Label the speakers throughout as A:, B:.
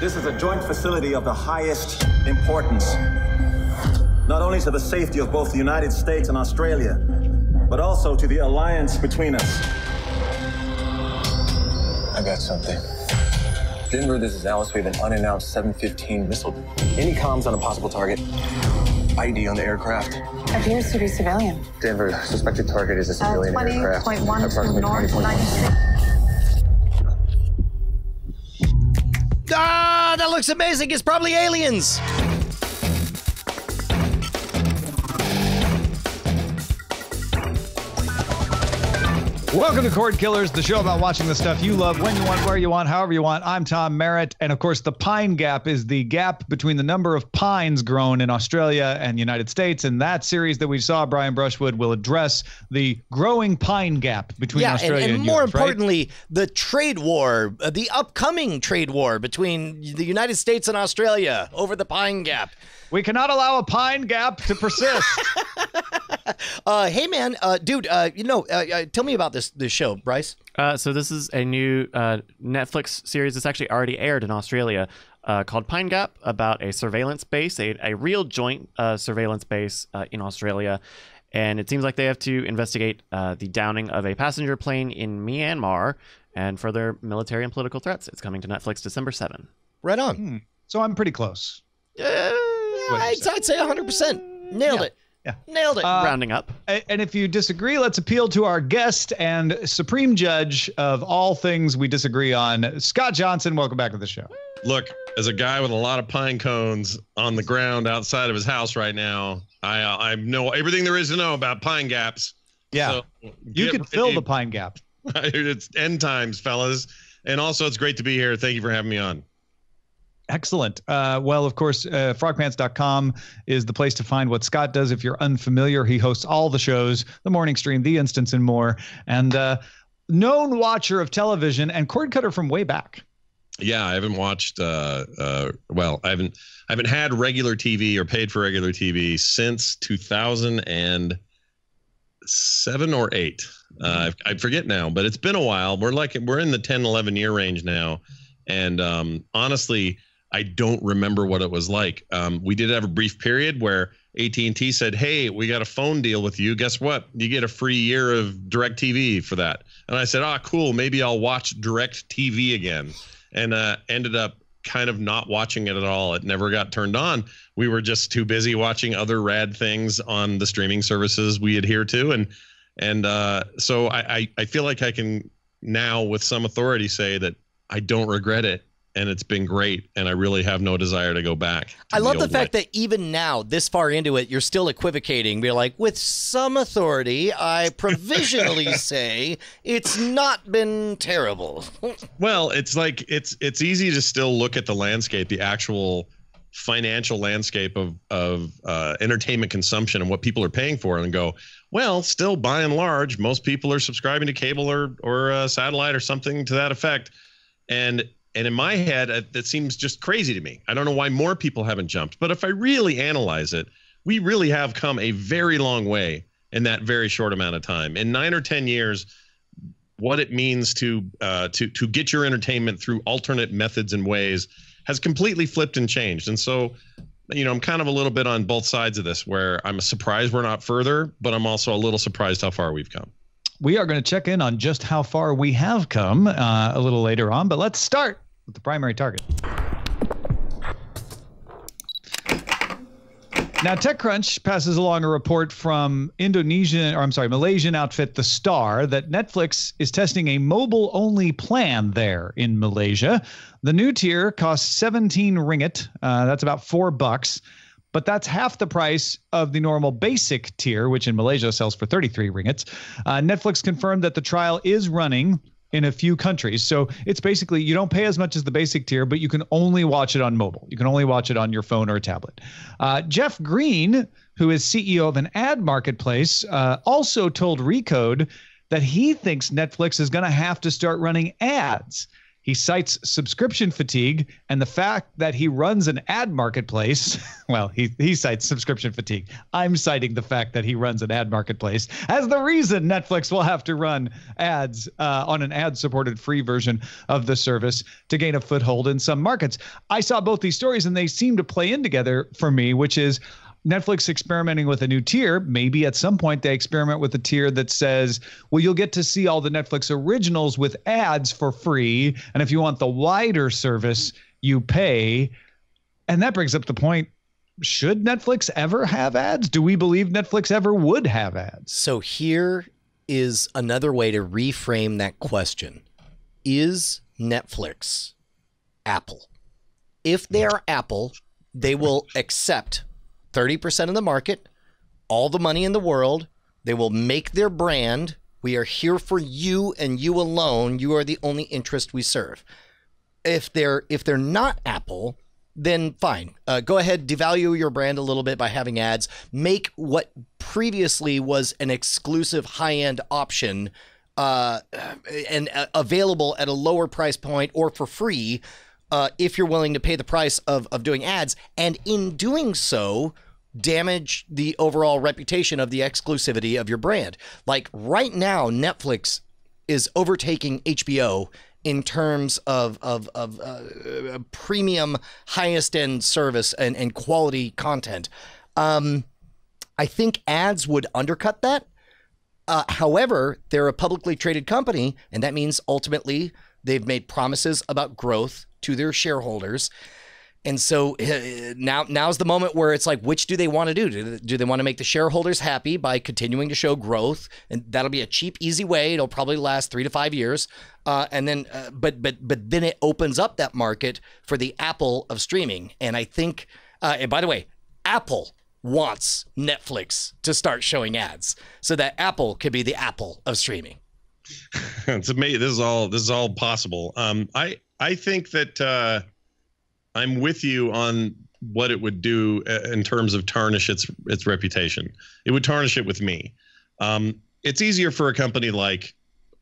A: This is a joint facility of the highest importance, not only to the safety of both the United States and Australia, but also to the alliance between us.
B: I got something. Denver, this is Alice. We have an unannounced 715 missile. Any comms on a possible target? ID on the aircraft?
C: Appears to be civilian.
B: Denver, suspected target is a civilian aircraft.
C: 20.12 north, 96.
D: Ah, that looks amazing. It's probably aliens.
E: Welcome to Cordkillers, the show about watching the stuff you love when you want, where you want, however you want. I'm Tom Merritt, and of course, the pine gap is the gap between the number of pines grown in Australia and the United States. And that series that we saw, Brian Brushwood, will address the growing pine gap between Australia and
D: more
E: US,
D: importantly,
E: right?
D: the trade war, the upcoming trade war between the United States and Australia over the pine gap.
E: We cannot allow a pine gap to persist.
D: Hey, man, dude, tell me about this show, Bryce.
F: So this is a new Netflix series that's actually already aired in Australia called Pine Gap, about a surveillance base, a real joint surveillance base in Australia. And it seems like they have to investigate the downing of a passenger plane in Myanmar and further military and political threats. It's coming to Netflix December 7.
D: Right on.
E: So I'm pretty close.
D: I'd say 100%. Nailed it.
E: Yeah.
D: Nailed it.
F: Rounding up.
E: And if you disagree, let's appeal to our guest and supreme judge of all things we disagree on, Scott Johnson. Welcome back to the show.
G: Look, as a guy with a lot of pine cones on the ground outside of his house right now, I know everything there is to know about pine gaps.
E: Yeah.
G: So
E: You could fill the pine gap.
G: It's end times, fellas. And also, it's great to be here. Thank you for having me on.
E: Excellent. Well, of course, frogpants.com is the place to find what Scott does. If you're unfamiliar, he hosts all the shows, The Morning Stream, The Instance, and more. And known watcher of television and cord cutter from way back.
G: Yeah, I haven't watched. I haven't had regular TV or paid for regular TV since 2007 or 8. I forget now, but it's been a while. We're in the 10, 11 year range now, and honestly, I don't remember what it was like. We did have a brief period where AT&T said, "Hey, we got a phone deal with you. Guess what? You get a free year of DirecTV for that." And I said, cool. Maybe I'll watch DirecTV again. And ended up kind of not watching it at all. It never got turned on. We were just too busy watching other rad things on the streaming services we adhere to. And so I feel like I can now with some authority say that I don't regret it. And it's been great, and I really have no desire to go back.
D: I love the fact that even now, this far into it, you're still equivocating. You're like, with some authority, I provisionally say it's not been terrible.
G: Well, it's like it's easy to still look at the landscape, the actual financial landscape of entertainment consumption and what people are paying for, and go, well, still by and large, most people are subscribing to cable or satellite or something to that effect, and in my head, that seems just crazy to me. I don't know why more people haven't jumped. But if I really analyze it, we really have come a very long way in that very short amount of time. In 9 or 10 years, what it means to get your entertainment through alternate methods and ways has completely flipped and changed. And so, I'm kind of a little bit on both sides of this, where I'm surprised we're not further, but I'm also a little surprised how far we've come.
E: We are going to check in on just how far we have come a little later on, but let's start with the primary target. Now, TechCrunch passes along a report from Malaysian outfit The Star that Netflix is testing a mobile-only plan there in Malaysia. The new tier costs 17 ringgit. That's about $4. But that's half the price of the normal basic tier, which in Malaysia sells for 33 ringgits. Netflix confirmed that the trial is running in a few countries. So it's basically you don't pay as much as the basic tier, but you can only watch it on mobile. You can only watch it on your phone or a tablet. Jeff Green, who is CEO of an ad marketplace, also told Recode that he thinks Netflix is going to have to start running ads He cites subscription fatigue and the fact that he runs an ad marketplace. Well, he cites subscription fatigue. I'm citing the fact that he runs an ad marketplace as the reason Netflix will have to run ads on an ad-supported free version of the service to gain a foothold in some markets. I saw both these stories and they seem to play in together for me, which is Netflix experimenting with a new tier. Maybe at some point they experiment with a tier that says, well, you'll get to see all the Netflix originals with ads for free. And if you want the wider service, you pay. And that brings up the point, should Netflix ever have ads? Do we believe Netflix ever would have ads?
D: So here is another way to reframe that question. Is Netflix Apple? If they are Apple, they will accept 30% of the market, all the money in the world. They will make their brand. We are here for you and you alone. You are the only interest we serve. If they're not Apple, then fine. Go ahead, devalue your brand a little bit by having ads. Make what previously was an exclusive high-end option and available at a lower price point or for free if you're willing to pay the price of doing ads. And in doing so, damage the overall reputation of the exclusivity of your brand. Like right now, Netflix is overtaking HBO in terms of premium, highest end service and quality content. I think ads would undercut that. However, they're a publicly traded company, and that means ultimately they've made promises about growth to their shareholders. And so now's the moment where it's like, which do they want to do? Do they want to make the shareholders happy by continuing to show growth? And that'll be a cheap, easy way. It'll probably last 3 to 5 years. And then, but then it opens up that market for the Apple of streaming. And I think, and by the way, Apple wants Netflix to start showing ads so that Apple could be the Apple of streaming.
G: It's amazing. This is all possible. I think that I'm with you on what it would do in terms of tarnish its reputation. It would tarnish it with me. It's easier for a company like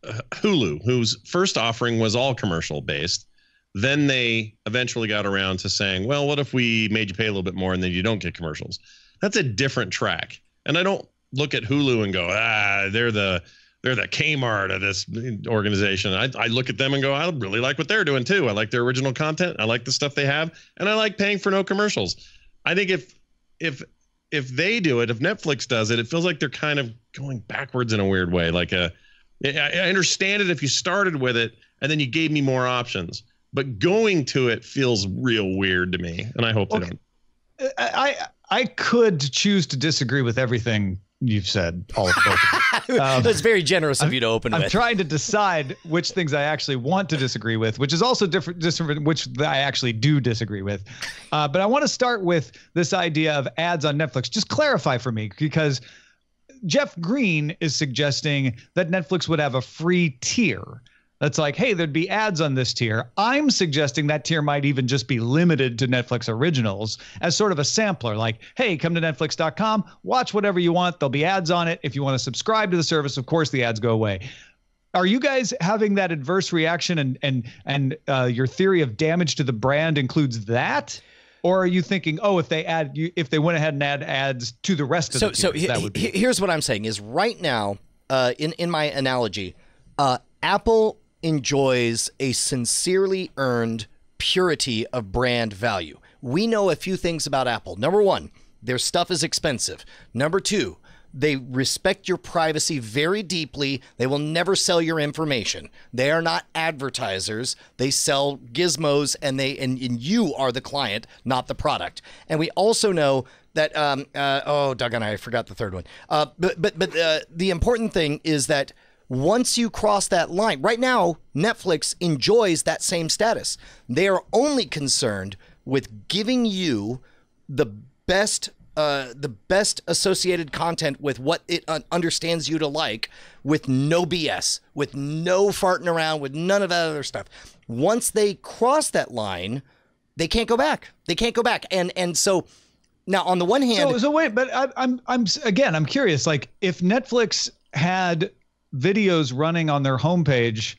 G: Hulu, whose first offering was all commercial based. Then they eventually got around to saying, well, what if we made you pay a little bit more and then you don't get commercials? That's a different track. And I don't look at Hulu and go, they're the Kmart of this organization. I look at them and go, I really like what they're doing too. I like their original content. I like the stuff they have, and I like paying for no commercials. I think if they do it, if Netflix does it, it feels like they're kind of going backwards in a weird way. Like I understand it if you started with it and then you gave me more options, but going to it feels real weird to me, and I hope they don't.
E: I could choose to disagree with everything you've said, all of both.
D: That's very generous of you to open with.
E: I'm trying to decide which things I actually want to disagree with, which is also different, which I actually do disagree with. But I want to start with this idea of ads on Netflix. Just clarify for me, because Jeff Green is suggesting that Netflix would have a free tier. That's like, hey, there'd be ads on this tier. I'm suggesting that tier might even just be limited to Netflix originals as sort of a sampler. Like, hey, come to netflix.com, watch whatever you want. There'll be ads on it. If you want to subscribe to the service, of course, the ads go away. Are you guys having that adverse reaction and your theory of damage to the brand includes that? Or are you thinking, oh, if they went ahead and add ads to the rest of the tiers, that would be.
D: Here's what I'm saying is right now, in my analogy, Apple enjoys a sincerely earned purity of brand value. We know a few things about Apple. Number one, their stuff is expensive. Number two, they respect your privacy very deeply. They will never sell your information. They are not advertisers. They sell gizmos, and you are the client, not the product. And we also know that doggone, I forgot the third one. But the important thing is that once you cross that line, right now, Netflix enjoys that same status. They are only concerned with giving you the best associated content with what it understands you to like, with no BS, with no farting around, with none of that other stuff. Once they cross that line, they can't go back. They can't go back. And so now, on the one hand,
E: so wait, but I'm curious. Like, if Netflix had videos running on their homepage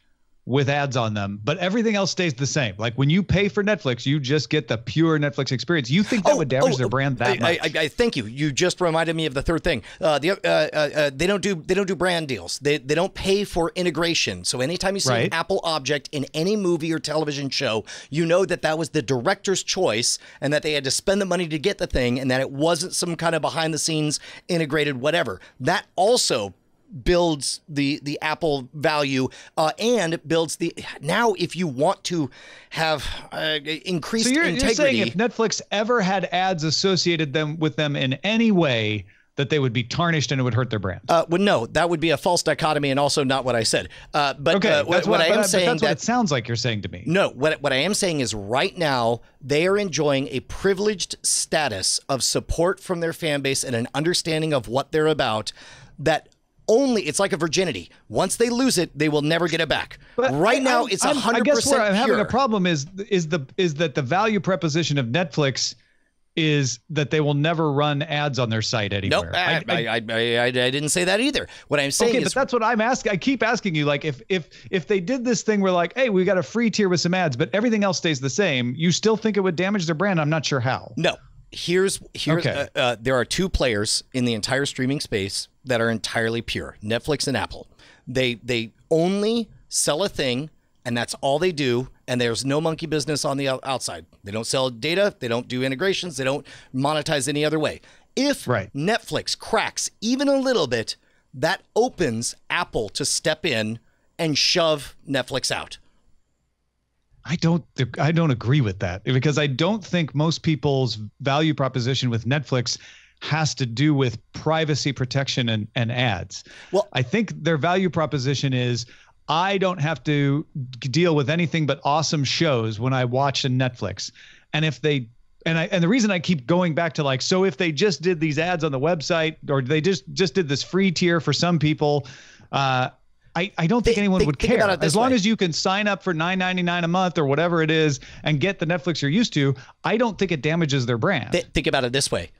E: with ads on them, but everything else stays the same. Like when you pay for Netflix, you just get the pure Netflix experience. You think that would damage their brand that much?
D: I thank you. You just reminded me of the third thing. They don't do brand deals. They don't pay for integration. So anytime you see an Apple object in any movie or television show, you know that was the director's choice and that they had to spend the money to get the thing, and that it wasn't some kind of behind the scenes integrated whatever. That also builds the Apple value and builds the now if you want to have increased integrity.
E: You're saying if Netflix ever had ads associated with them in any way, that they would be tarnished and it would hurt their brand?
D: Well, no, that would be a false dichotomy and also not what I said. But
E: that's
D: what I am saying,
E: that's what it sounds like you're saying to me.
D: No, what I am saying is right now they are enjoying a privileged status of support from their fan base and an understanding of what they're about that it's like a virginity. Once they lose it, they will never get it back. But right now, it's 100%
E: I guess where I'm having
D: pure.
E: a problem is that the value proposition of Netflix is that they will never run ads on their site anywhere.
D: Nope, I didn't say that either. What I'm saying is,
E: but that's what I'm asking. I keep asking you, like, if they did this thing where like, hey, we got a free tier with some ads, but everything else stays the same, you still think it would damage their brand? I'm not sure how.
D: No. Here's there are two players in the entire streaming space that are entirely pure: Netflix and Apple. They only sell a thing, and that's all they do. And there's no monkey business on the outside. They don't sell data. They don't do integrations. They don't monetize any other way. If Netflix cracks even a little bit, that opens Apple to step in and shove Netflix out.
E: I don't agree with that, because I don't think most people's value proposition with Netflix has to do with privacy protection and ads. Well, I think their value proposition is, I don't have to deal with anything but awesome shows when I watch a Netflix. And if they and the reason I keep going back to like, so if they just did these ads on the website, or they just did this free tier for some people, I don't think anyone would care. As long as you can sign up for $9.99 a month or whatever it is and get the Netflix you're used to, I don't think it damages their brand.
D: Think about it this way.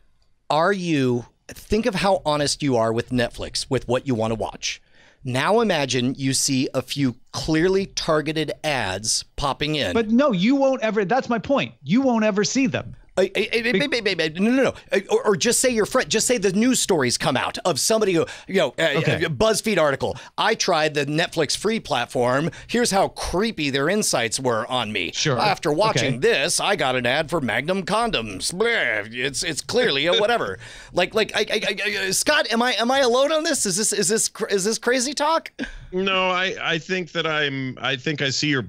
D: Think of how honest you are with Netflix, with what you want to watch. Now imagine you see a few clearly targeted ads popping in.
E: But no, you won't ever. That's my point. You won't ever see them.
D: No. Or just say your friend. Just say the news stories come out of somebody who, BuzzFeed article. I tried the Netflix free platform. Here's how creepy their insights were on me.
E: Sure.
D: After watching this, I got an ad for Magnum condoms. Bleh, it's clearly a whatever. Scott, am I alone on this? Is this crazy talk?
G: No, I think I see your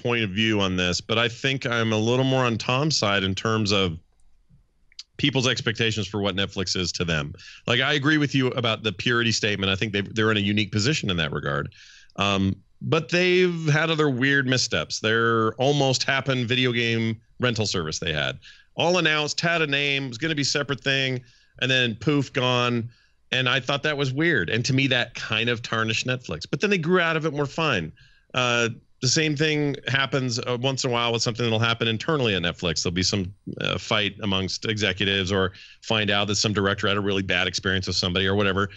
G: point of view on this, but I think I'm a little more on Tom's side in terms of people's expectations for what Netflix is to them. Like, I agree with you about the purity statement. I think they're in a unique position in that regard. But they've had other weird missteps. Their almost happened video game rental service they had, all announced, had a name, was going to be a separate thing, and then poof, gone. And I thought that was weird. And to me, that kind of tarnished Netflix. But then they grew out of it and were fine. The same thing happens once in a while with something that'll happen internally at Netflix. There'll be some fight amongst executives, or find out that some director had a really bad experience with somebody or whatever.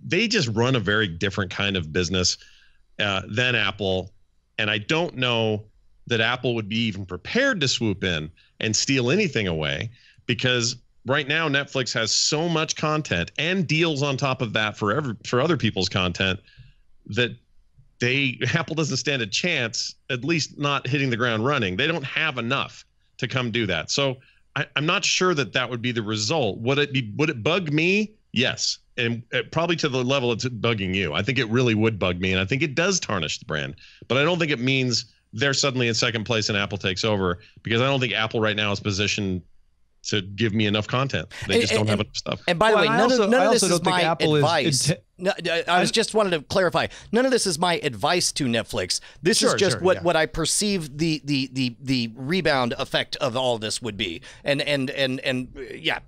G: They just run a very different kind of business than Apple. And I don't know that Apple would be even prepared to swoop in and steal anything away, because right now Netflix has so much content and deals on top of that for other people's content that Apple doesn't stand a chance, at least not hitting the ground running. They don't have enough to come do that. So I'm not sure that would be the result. Would it bug me? Yes. And probably to the level it's bugging you. I think it really would bug me. And I think it does tarnish the brand, but I don't think it means they're suddenly in second place and Apple takes over, because I don't think Apple right now is positioned to give me enough content. They just don't have enough stuff.
D: And by the way, none of this is my advice. I just wanted to clarify. None of this is my advice to Netflix. This is just what I perceive the rebound effect of all this would be. And yeah.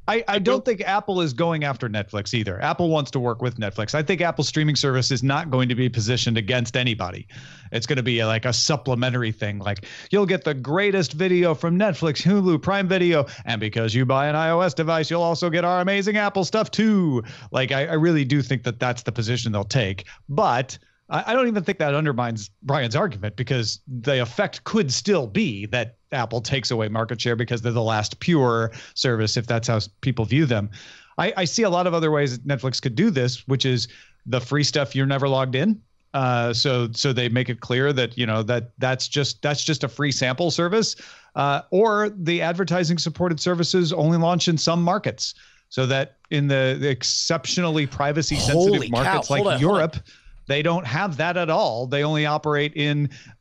E: I don't think Apple is going after Netflix either. Apple wants to work with Netflix. I think Apple's streaming service is not going to be positioned against anybody. It's going to be like a supplementary thing. Like, you'll get the greatest video from Netflix, Hulu, Prime Video, and because you buy an iOS device, you'll also get our amazing Apple stuff too. Like, I really do think that that's the position they'll take. But I don't even think that undermines Brian's argument, because the effect could still be that Apple takes away market share because they're the last pure service, if that's how people view them. I see a lot of other ways that Netflix could do this, which is the free stuff you're never logged in. So they make it clear that, that's just a free sample service, or the advertising supported services only launch in some markets, so that in the exceptionally privacy sensitive markets like Europe, they don't have that at all. They only operate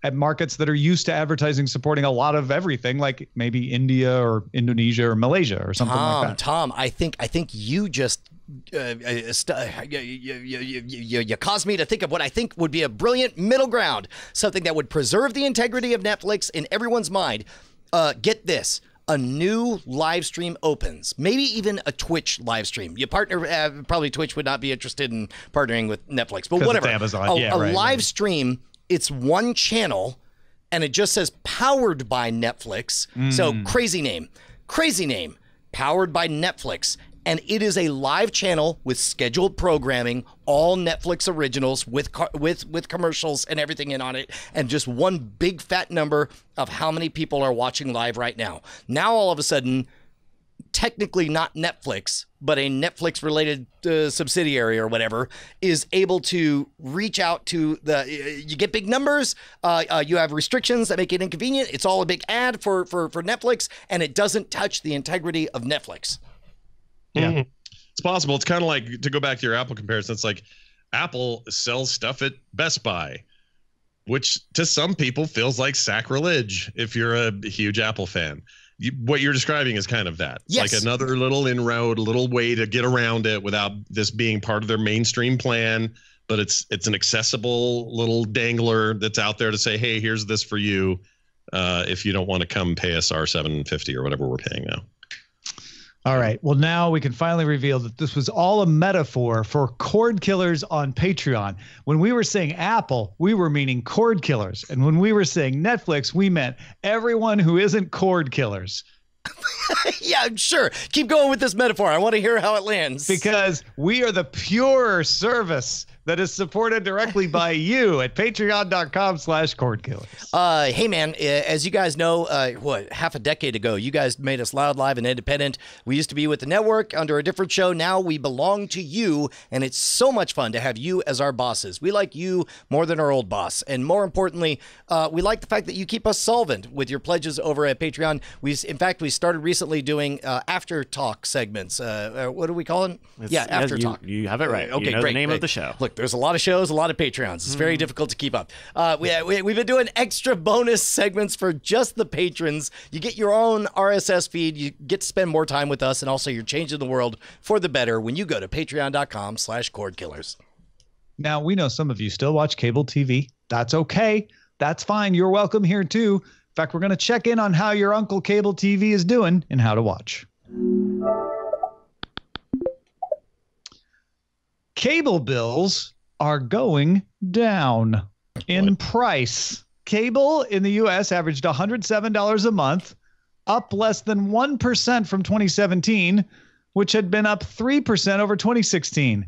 E: at markets that are used to advertising supporting a lot of everything, like maybe India or Indonesia or Malaysia or something like that.
D: Tom, I think you just you caused me to think of what I think would be a brilliant middle ground, something that would preserve the integrity of Netflix in everyone's mind. Get this. A new live stream opens, maybe even a Twitch live stream. You partner, probably Twitch would not be interested in partnering with Netflix, but whatever.
E: Amazon.
D: A live stream, it's one channel, and it just says powered by Netflix. So crazy name, powered by Netflix. And it is a live channel with scheduled programming, all Netflix originals with commercials and everything in on it, and just one big fat number of how many people are watching live right now. Now, all of a sudden, technically not Netflix, but a Netflix-related subsidiary or whatever is able to reach out to you get big numbers, you have restrictions that make it inconvenient. It's all a big ad for Netflix, and it doesn't touch the integrity of Netflix.
E: Yeah,
G: it's possible. It's kind of like, to go back to your Apple comparison, it's like Apple sells stuff at Best Buy, which to some people feels like sacrilege if you're a huge Apple fan. What you're describing is kind of that. It's like another little inroad, a little way to get around it without this being part of their mainstream plan. But it's an accessible little dangler that's out there to say, hey, here's this for you if you don't want to come pay us our $7.50 or whatever we're paying now.
E: All right. Well, now we can finally reveal that this was all a metaphor for Cordkillers on Patreon. When we were saying Apple, we were meaning Cordkillers. And when we were saying Netflix, we meant everyone who isn't Cordkillers.
D: Yeah, sure. Keep going with this metaphor. I want to hear how it lands.
E: Because we are the pure service that is supported directly by you at patreon.com/Cordkillers.
D: Hey, man, as you guys know, half a decade ago, you guys made us loud, live, and independent. We used to be with the network under a different show. Now we belong to you, and it's so much fun to have you as our bosses. We like you more than our old boss. And more importantly, we like the fact that you keep us solvent with your pledges over at Patreon. In fact, we started recently doing after talk segments. What do we call it? After talk.
F: You have it right.
D: Okay,
F: you know
D: great.
F: The name of the show.
D: Look, there's a lot of shows, a lot of Patreons. It's very difficult to keep up. We've been doing extra bonus segments for just the patrons. You get your own RSS feed. You get to spend more time with us, and also you're changing the world for the better when you go to patreon.com/Cordkillers.
E: Now, we know some of you still watch cable TV. That's okay. That's fine. You're welcome here, too. In fact, we're going to check in on how your Uncle Cable TV is doing and how to watch. Cable bills are going down in price. Cable in the U.S. averaged $107 a month, up less than 1% from 2017, which had been up 3% over 2016.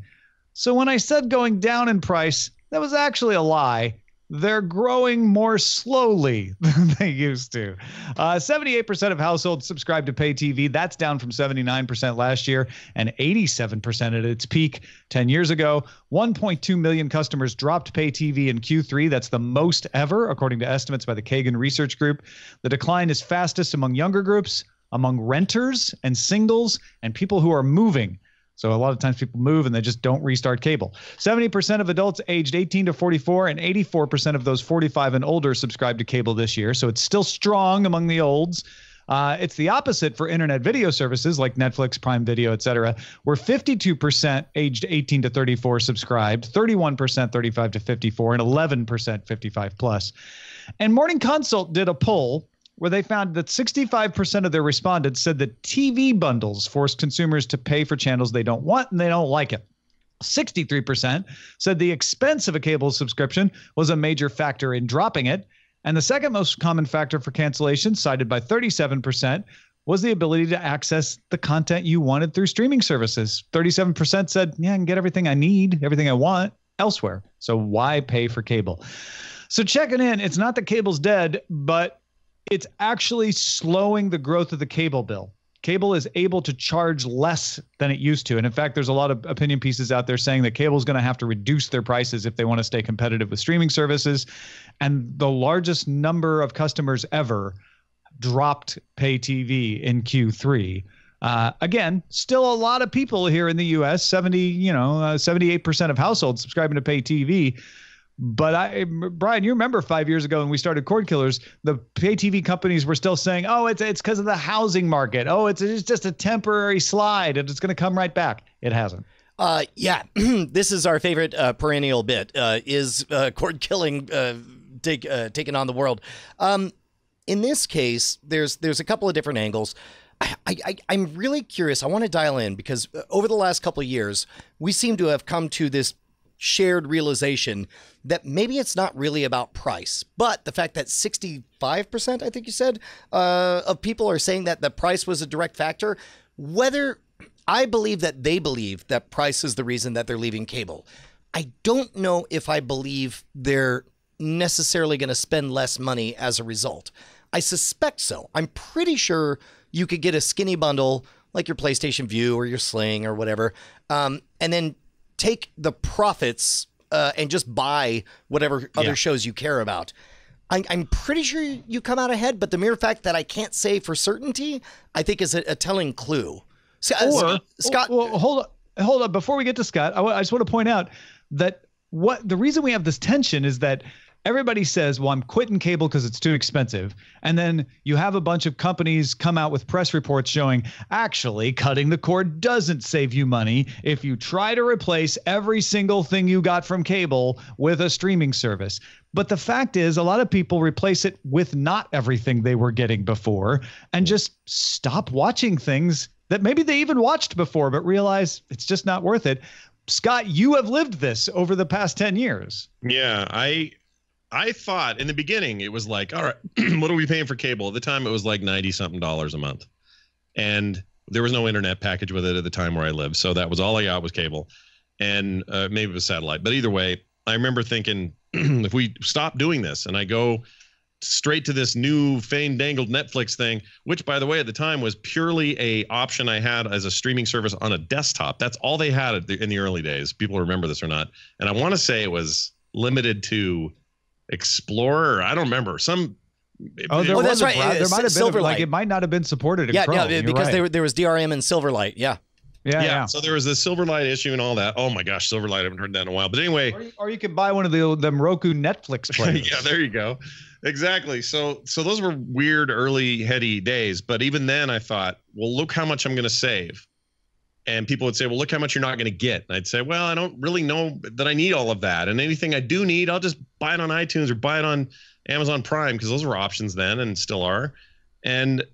E: So when I said going down in price, that was actually a lie. They're growing more slowly than they used to. 78% of households subscribe to pay TV. That's down from 79% last year and 87% at its peak 10 years ago. 1.2 million customers dropped pay TV in Q3. That's the most ever, according to estimates by the Kagan Research Group. The decline is fastest among younger groups, among renters and singles, and people who are moving. So a lot of times people move and they just don't restart cable. 70% of adults aged 18 to 44 and 84% of those 45 and older subscribe to cable this year. So it's still strong among the olds. It's the opposite for internet video services like Netflix, Prime Video, etc., where 52% aged 18 to 34 subscribed, 31% 35 to 54, and 11% 55 plus. And Morning Consult did a poll where they found that 65% of their respondents said that TV bundles force consumers to pay for channels they don't want and they don't like it. 63% said the expense of a cable subscription was a major factor in dropping it. And the second most common factor for cancellation, cited by 37%, was the ability to access the content you wanted through streaming services. 37% said, yeah, I can get everything I need, everything I want elsewhere. So why pay for cable? So checking in, it's not that cable's dead, but it's actually slowing the growth of the cable bill. Cable is able to charge less than it used to. And in fact, there's a lot of opinion pieces out there saying that cable is going to have to reduce their prices if they want to stay competitive with streaming services. And the largest number of customers ever dropped pay TV in Q3. Again, still a lot of people here in the U.S., 78% of households subscribing to pay TV. But Brian, you remember 5 years ago when we started Cordkillers, the pay TV companies were still saying, oh, it's because of the housing market. Oh, it's just a temporary slide and it's going to come right back. It hasn't.
D: Yeah, this is our favorite perennial bit, is cord killing taking on the world. In this case, there's a couple of different angles. I'm really curious. I want to dial in because over the last couple of years, we seem to have come to this shared realization that maybe it's not really about price, but the fact that 65%, I think you said, of people are saying that the price was a direct factor. Whether I believe that they believe that price is the reason that they're leaving cable, I don't know if I believe they're necessarily going to spend less money as a result. I suspect so. I'm pretty sure you could get a skinny bundle like your PlayStation Vue or your Sling or whatever, and then take the profits and just buy whatever other shows you care about. I'm pretty sure you come out ahead, but the mere fact that I can't say for certainty, I think is a telling clue. Scott,
E: well, hold up. Before we get to Scott, I just want to point out that the reason we have this tension is that everybody says, well, I'm quitting cable because it's too expensive. And then you have a bunch of companies come out with press reports showing actually cutting the cord doesn't save you money if you try to replace every single thing you got from cable with a streaming service. But the fact is, a lot of people replace it with not everything they were getting before and just stop watching things that maybe they even watched before, but realize it's just not worth it. Scott, you have lived this over the past 10 years.
G: Yeah, I thought in the beginning it was like, all right, what are we paying for cable? At the time, it was like $90-something a month. And there was no internet package with it at the time where I lived. So that was all I got was cable. And maybe it was satellite. But either way, I remember thinking, if we stop doing this and I go straight to this new fandangled Netflix thing, which, by the way, at the time was purely a option I had as a streaming service on a desktop. That's all they had in the early days. People remember this or not. And I want to say it was limited to Explorer. I don't remember.
D: That's right.
E: There might have been it might not have been supported in Chrome.
D: Yeah, because there was DRM and Silverlight.
E: Yeah.
G: So there was this Silverlight issue and all that. Oh my gosh, Silverlight! I haven't heard that in a while. But anyway,
E: or you could buy one of them Roku Netflix players.
G: Yeah, there you go. Exactly. So those were weird early heady days. But even then, I thought, well, look how much I'm going to save. And people would say, well, look how much you're not going to get. And I'd say, well, I don't really know that I need all of that. And anything I do need, I'll just buy it on iTunes or buy it on Amazon Prime, because those were options then and still are. And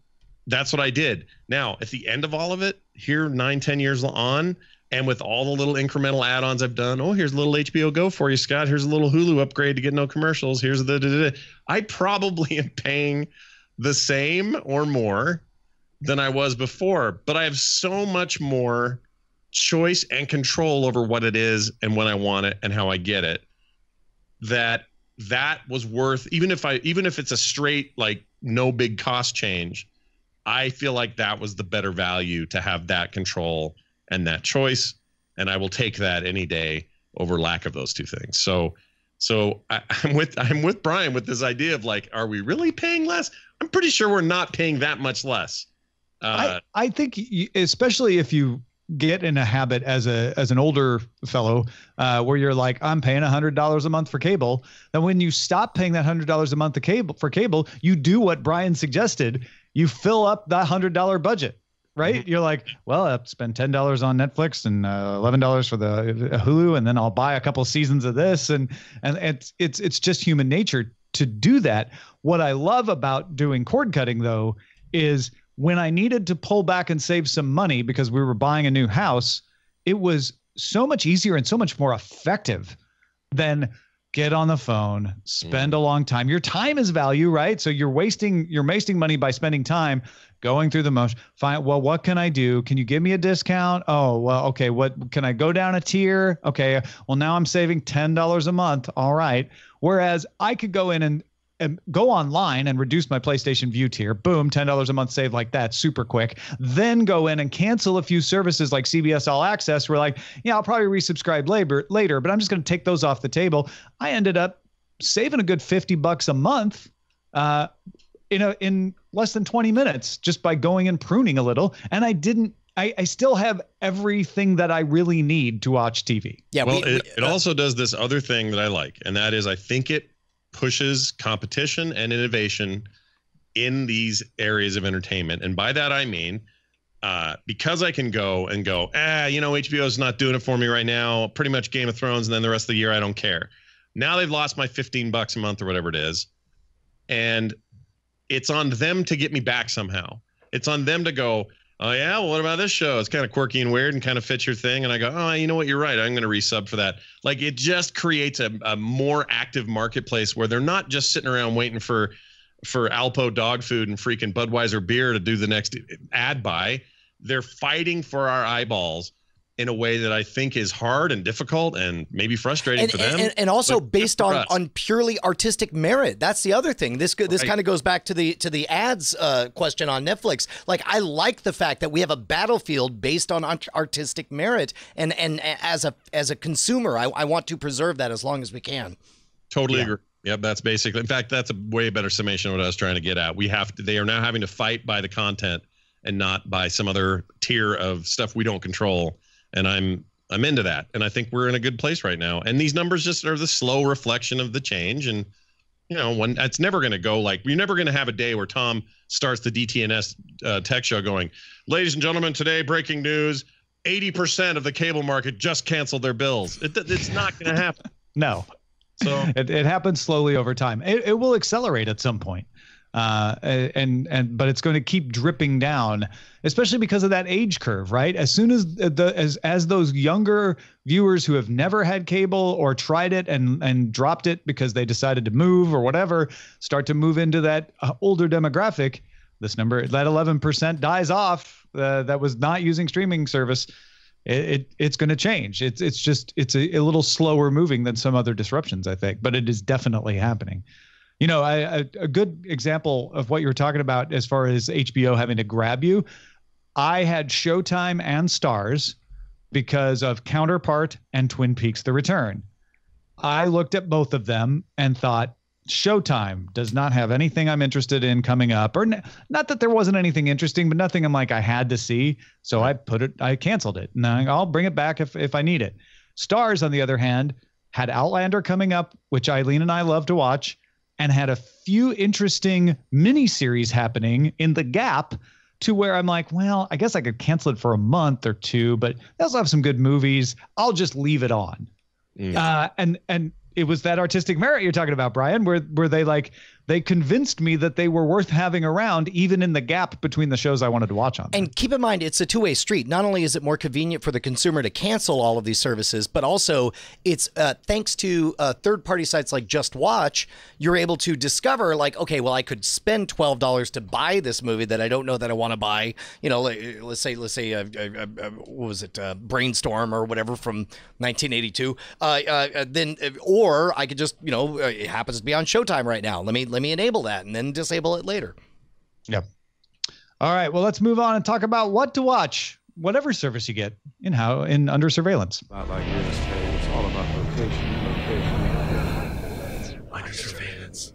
G: that's what I did. Now, at the end of all of it, here 9-10 years on, and with all the little incremental add-ons I've done, oh, here's a little HBO Go for you, Scott. Here's a little Hulu upgrade to get no commercials. Here's I probably am paying the same or more than I was before, but I have so much more choice and control over what it is and when I want it and how I get it, that was worth, even if it's a straight, like, no big cost change, I feel like that was the better value to have that control and that choice. And I will take that any day over lack of those two things. So I'm with Brian with this idea of, like, are we really paying less? I'm pretty sure we're not paying that much less.
E: I think, especially if you get in a habit as an older fellow, where you're like, I'm paying $100 a month for cable. Then when you stop paying that $100 a month for cable, you do what Brian suggested. You fill up that $100 budget, right? Mm-hmm. You're like, well, I'll spend $10 on Netflix and $11 for the Hulu, and then I'll buy a couple seasons of this, and it's just human nature to do that. What I love about doing cord cutting, though, is when I needed to pull back and save some money because we were buying a new house, it was so much easier and so much more effective than get on the phone, spend a long time. Your time is value, right? So you're wasting money by spending time going through the motion. Fine. Well, what can I do? Can you give me a discount? Oh, well, okay. What can I go down a tier? Okay. Well, now I'm saving $10 a month. All right. Whereas I could go in and go online and reduce my PlayStation View tier. Boom, $10 a month saved like that, super quick. Then go in and cancel a few services like CBS All Access. We're like, yeah, I'll probably resubscribe later, but I'm just going to take those off the table. I ended up saving a good $50 a month in less than 20 minutes just by going and pruning a little. And I still have everything that I really need to watch TV.
D: Yeah.
G: Well, it also does this other thing that I like, and that is I think it pushes competition and innovation in these areas of entertainment. And by that, I mean, because I can go, HBO is not doing it for me right now, pretty much Game of Thrones, and then the rest of the year, I don't care. Now they've lost my $15 a month or whatever it is. And it's on them to get me back somehow. It's on them to go, oh yeah, well, what about this show? It's kind of quirky and weird and kind of fits your thing. And I go, oh, you know what? You're right. I'm going to resub for that. Like, it just creates a more active marketplace where they're not just sitting around waiting for Alpo dog food and freaking Budweiser beer to do the next ad buy. They're fighting for our eyeballs in a way that I think is hard and difficult and maybe frustrating for them.
D: And also based on purely artistic merit. That's the other thing. This kind of goes back to the ads question on Netflix. Like, I like the fact that we have a battlefield based on artistic merit. And as a consumer, I want to preserve that as long as we can.
G: Totally agree. Yep, that's basically. In fact, that's a way better summation of what I was trying to get at. They are now having to fight by the content and not by some other tier of stuff we don't control. And I'm into that. And I think we're in a good place right now. And these numbers just are the slow reflection of the change. And, when it's never going to go like, you're never going to have a day where Tom starts the DTNS tech show going, ladies and gentlemen, today, breaking news, 80% of the cable market just canceled their bills. It's not going to happen.
E: No.
G: So
E: it happens slowly over time. It will accelerate at some point. But it's going to keep dripping down, especially because of that age curve, right? As soon as those younger viewers who have never had cable or tried it and dropped it because they decided to move or whatever, start to move into that older demographic, this number, that 11% dies off, that was not using streaming service. It's going to change. It's a little slower moving than some other disruptions, I think, but it is definitely happening. A good example of what you were talking about as far as HBO having to grab you, I had Showtime and Starz because of Counterpart and Twin Peaks: The Return. I looked at both of them and thought, Showtime does not have anything I'm interested in coming up, or not that there wasn't anything interesting, but nothing I'm like I had to see. So I canceled it. And I'll bring it back if I need it. Starz, on the other hand, had Outlander coming up, which Eileen and I love to watch, and had a few interesting miniseries happening in the gap to where I'm like, well, I guess I could cancel it for a month or two, but they also have some good movies. I'll just leave it on. And it was that artistic merit you're talking about, Brian, where they convinced me that they were worth having around even in the gap between the shows I wanted to watch on them.
D: And keep in mind, it's a two-way street. Not only is it more convenient for the consumer to cancel all of these services, but also it's thanks to third-party sites like Just Watch, you're able to discover like, okay, well, I could spend $12 to buy this movie that I don't know that I want to buy. Let's say what was it, Brainstorm or whatever from 1982. Or I could just, it happens to be on Showtime right now. Let me enable that and then disable it later.
E: Yep. All right. Well, let's move on and talk about what to watch, whatever service you get in under surveillance.
H: Not like real estate. It's all about location. Under surveillance.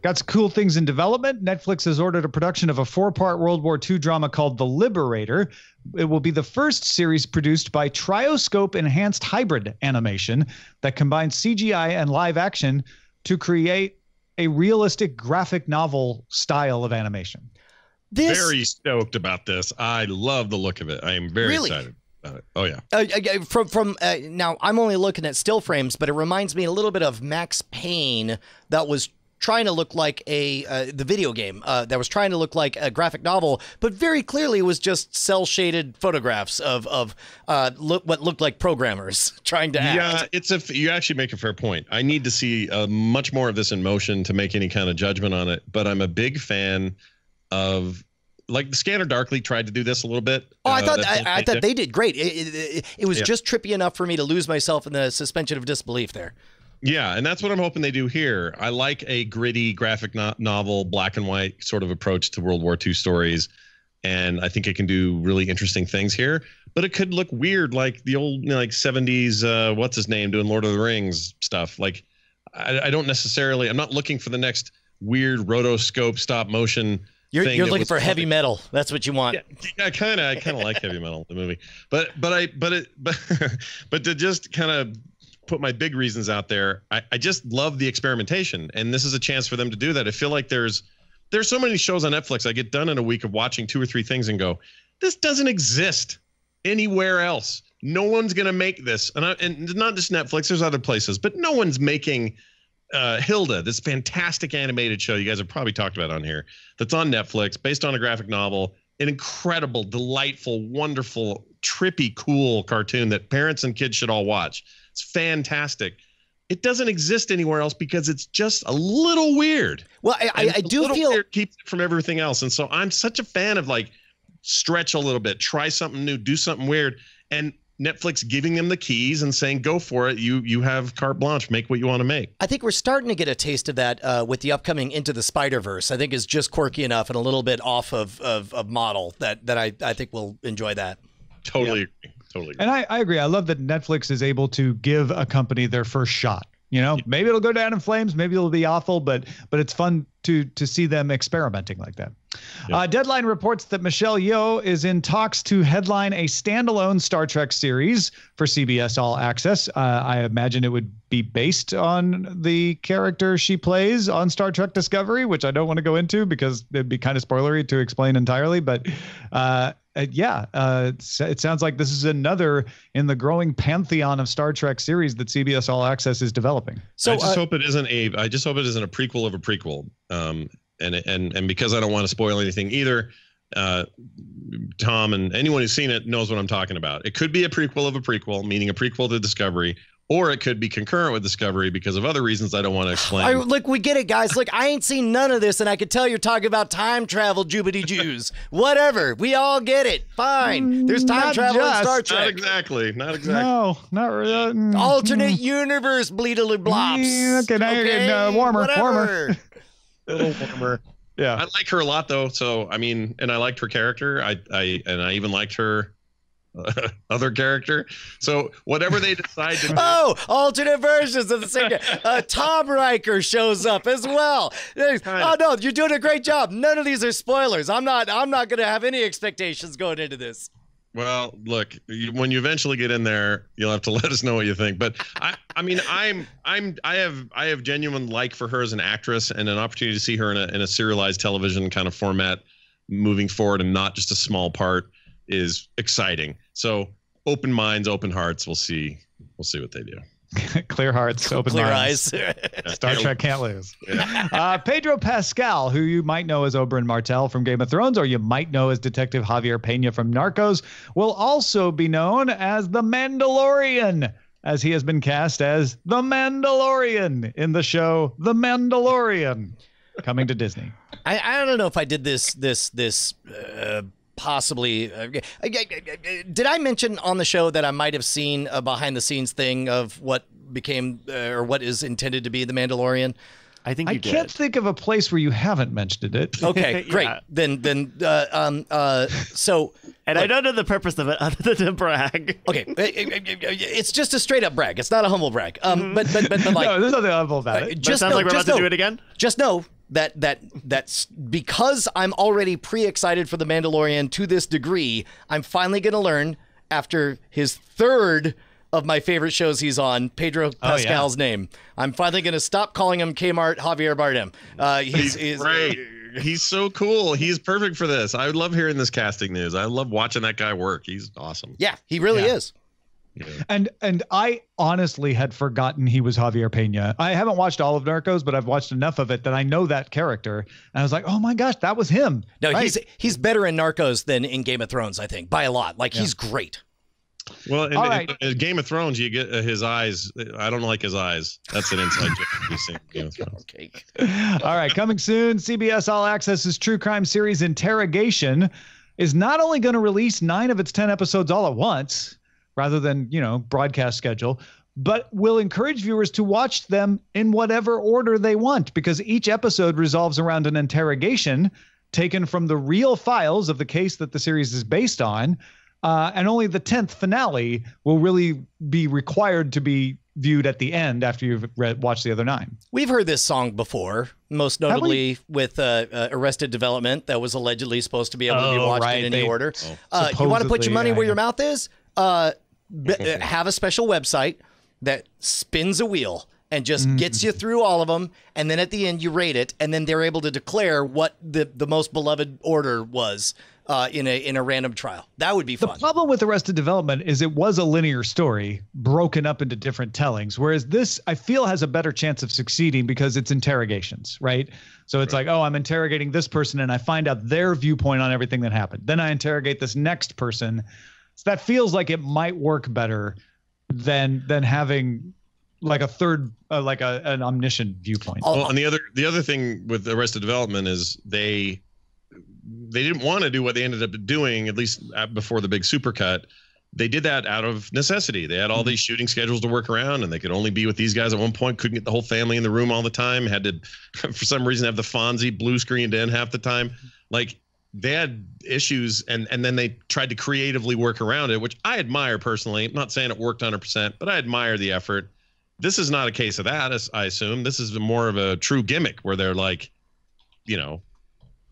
E: Got some cool things in development. Netflix has ordered a production of a 4-part World War II drama called The Liberator. It will be the first series produced by Trioscope Enhanced Hybrid Animation that combines CGI and live action to create a realistic graphic novel style of animation.
G: Very stoked about this. I love the look of it. I am very excited about it. Oh yeah.
D: Now I'm only looking at still frames, but it reminds me a little bit of Max Payne that was trying to look like the video game that was trying to look like a graphic novel, but very clearly was just cell shaded photographs of what looked like programmers trying to act.
G: Yeah, you actually make a fair point. I need to see much more of this in motion to make any kind of judgment on it. But I'm a big fan of, like, the Scanner Darkly tried to do this a little bit.
D: Oh, I thought they did great. It was just trippy enough for me to lose myself in the suspension of disbelief there.
G: Yeah, and that's what I'm hoping they do here. I like a gritty graphic novel, black and white sort of approach to World War II stories, and I think it can do really interesting things here. But it could look weird, like the old, 70s, what's his name, doing Lord of the Rings stuff. Like, I don't necessarily. I'm not looking for the next weird rotoscope stop motion.
D: You're looking for heavy metal. That's what you want.
G: Yeah, I kind of like heavy metal, the movie. But to just kind of put my big reasons out there, I just love the experimentation, and this is a chance for them to do that. I feel like there's so many shows on Netflix I get done in a week of watching 2 or 3 things and go, this doesn't exist anywhere else. No one's gonna make this, and not just Netflix. There's other places, but no one's making Hilda, this fantastic animated show you guys have probably talked about on here, that's on Netflix, based on a graphic novel, an incredible, delightful, wonderful, trippy, cool cartoon that parents and kids should all watch. It's fantastic. It doesn't exist anywhere else because it's just a little weird.
D: Well, I do feel
G: weird keeps it from everything else. And so I'm such a fan of, like, stretch a little bit, try something new, do something weird, and Netflix giving them the keys and saying, go for it. You have carte blanche, make what you want to make.
D: I think we're starting to get a taste of that with the upcoming Into the Spider-Verse. I think is just quirky enough and a little bit off of model that I think we'll enjoy that.
G: Totally agree. Totally agree.
E: And I agree. I love that Netflix is able to give a company their first shot. Maybe it'll go down in flames, maybe it'll be awful, but it's fun to see them experimenting like that. Yep. Deadline reports that Michelle Yeoh is in talks to headline a standalone Star Trek series for CBS All Access. I imagine it would be based on the character she plays on Star Trek Discovery, which I don't want to go into because it'd be kind of spoilery to explain entirely. But it sounds like this is another in the growing pantheon of Star Trek series that CBS All Access is developing.
G: So I just hope it isn't a prequel of a prequel. And because I don't want to spoil anything either, Tom and anyone who's seen it knows what I'm talking about. It could be a prequel of a prequel, meaning a prequel to Discovery, or it could be concurrent with Discovery because of other reasons I don't want to explain.
D: Look, we get it, guys. Look, I ain't seen none of this, and I could tell you're talking about time travel, Jubity Jews. Whatever. We all get it. Fine. There's time travel in Star Trek.
G: Not exactly.
E: No, not really.
D: Alternate universe, bleedily blops.
E: Okay, now you're getting warmer.
D: Whatever.
G: A little warmer.
E: Yeah.
G: I like her a lot, though. So, I mean, and I liked her character. I even liked her other character. So whatever they decide to do.
D: Oh, alternate versions of the same guy. Tom Riker shows up as well. Oh no, you're doing a great job. None of these are spoilers. I'm not going to have any expectations going into this.
G: Well, look, when you eventually get in there, you'll have to let us know what you think. But I have genuine like for her as an actress, and an opportunity to see her in a serialized television kind of format moving forward, and not just a small part, is exciting. So open minds, open hearts. We'll see what they do.
E: Clear hearts, open
D: Clear
E: minds.
D: eyes.
E: Star Trek can't lose.
G: Yeah.
E: Pedro Pascal, who you might know as Oberyn Martell from Game of Thrones, or you might know as Detective Javier Pena from Narcos, will also be known as the Mandalorian, as he has been cast as the Mandalorian in the show The Mandalorian, coming to Disney.
D: I don't know if I did this possibly. Did I mention on the show that I might have seen a behind the scenes thing of what became or what is intended to be the Mandalorian?
F: I think you did.
E: I can't think of a place where you haven't mentioned it.
D: Okay, great.
F: Yeah.
D: So.
F: And I don't know the purpose of it other than to brag.
D: Okay, it's just a straight up brag. It's not a humble brag. But like,
E: no, there's nothing humble about it.
F: Just sounds like we're about to do it again.
D: Just know that's because I'm already pre-excited for The Mandalorian to this degree, I'm finally going to learn, after his third of my favorite shows he's on, Pedro Pascal's name. I'm finally going to stop calling him Kmart Javier Bardem.
G: He's great. He's so cool. He's perfect for this. I love hearing this casting news. I love watching that guy work. He's awesome.
D: Yeah, he really is.
E: And I honestly had forgotten he was Javier Pena. I haven't watched all of Narcos, but I've watched enough of it that I know that character. And I was like, oh my gosh, that was him.
D: No,
E: right?
D: he's better in Narcos than in Game of Thrones, I think, by a lot. Like, he's great.
G: Well, in Game of Thrones, you get his eyes. I don't like his eyes. That's an inside joke. You've seen Game of Thrones.
D: Okay.
E: All right, coming soon, CBS All Access's true crime series Interrogation is not only going to release 9 of its 10 episodes all at once, rather than, broadcast schedule, but will encourage viewers to watch them in whatever order they want, because each episode revolves around an interrogation taken from the real files of the case that the series is based on. And only the 10th finale will really be required to be viewed at the end after you've watched the other 9.
D: We've heard this song before, most notably with Arrested Development, that was allegedly supposed to be able to be watched in any order. You want to put your money where your mouth is? Have a special website that spins a wheel and just gets you through all of them, and then at the end you rate it, and then they're able to declare what the most beloved order was in a random trial. That would be fun.
E: The problem with Arrested Development is it was a linear story broken up into different tellings, whereas this, I feel, has a better chance of succeeding because it's interrogations, right? So it's like, oh, I'm interrogating this person and I find out their viewpoint on everything that happened. Then I interrogate this next person. So that feels like it might work better than having like a third, an omniscient viewpoint.
G: Well, and the other thing with Arrested Development is they didn't want to do what they ended up doing, at least before the big supercut. They did that out of necessity. They had all these shooting schedules to work around, and they could only be with these guys at one point. Couldn't get the whole family in the room all the time. Had to, for some reason, have the Fonzie blue screened in half the time. Like, they had issues, and then they tried to creatively work around it, which I admire personally. I'm not saying it worked 100%, but I admire the effort. This is not a case of that, I assume. This is more of a true gimmick where they're like,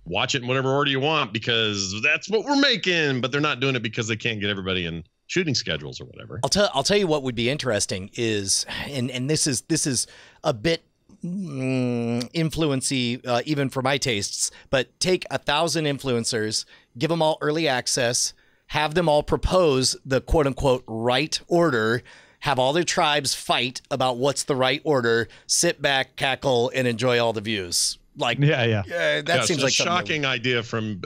G: watch it in whatever order you want because that's what we're making, but they're not doing it because they can't get everybody in shooting schedules or whatever.
D: I'll tell you what would be interesting is, and this is a bit influency even for my tastes, but take 1,000 influencers, give them all early access, have them all propose the quote unquote right order, have all their tribes fight about what's the right order, sit back, cackle, and enjoy all the views. Like, that seems like a
G: shocking idea from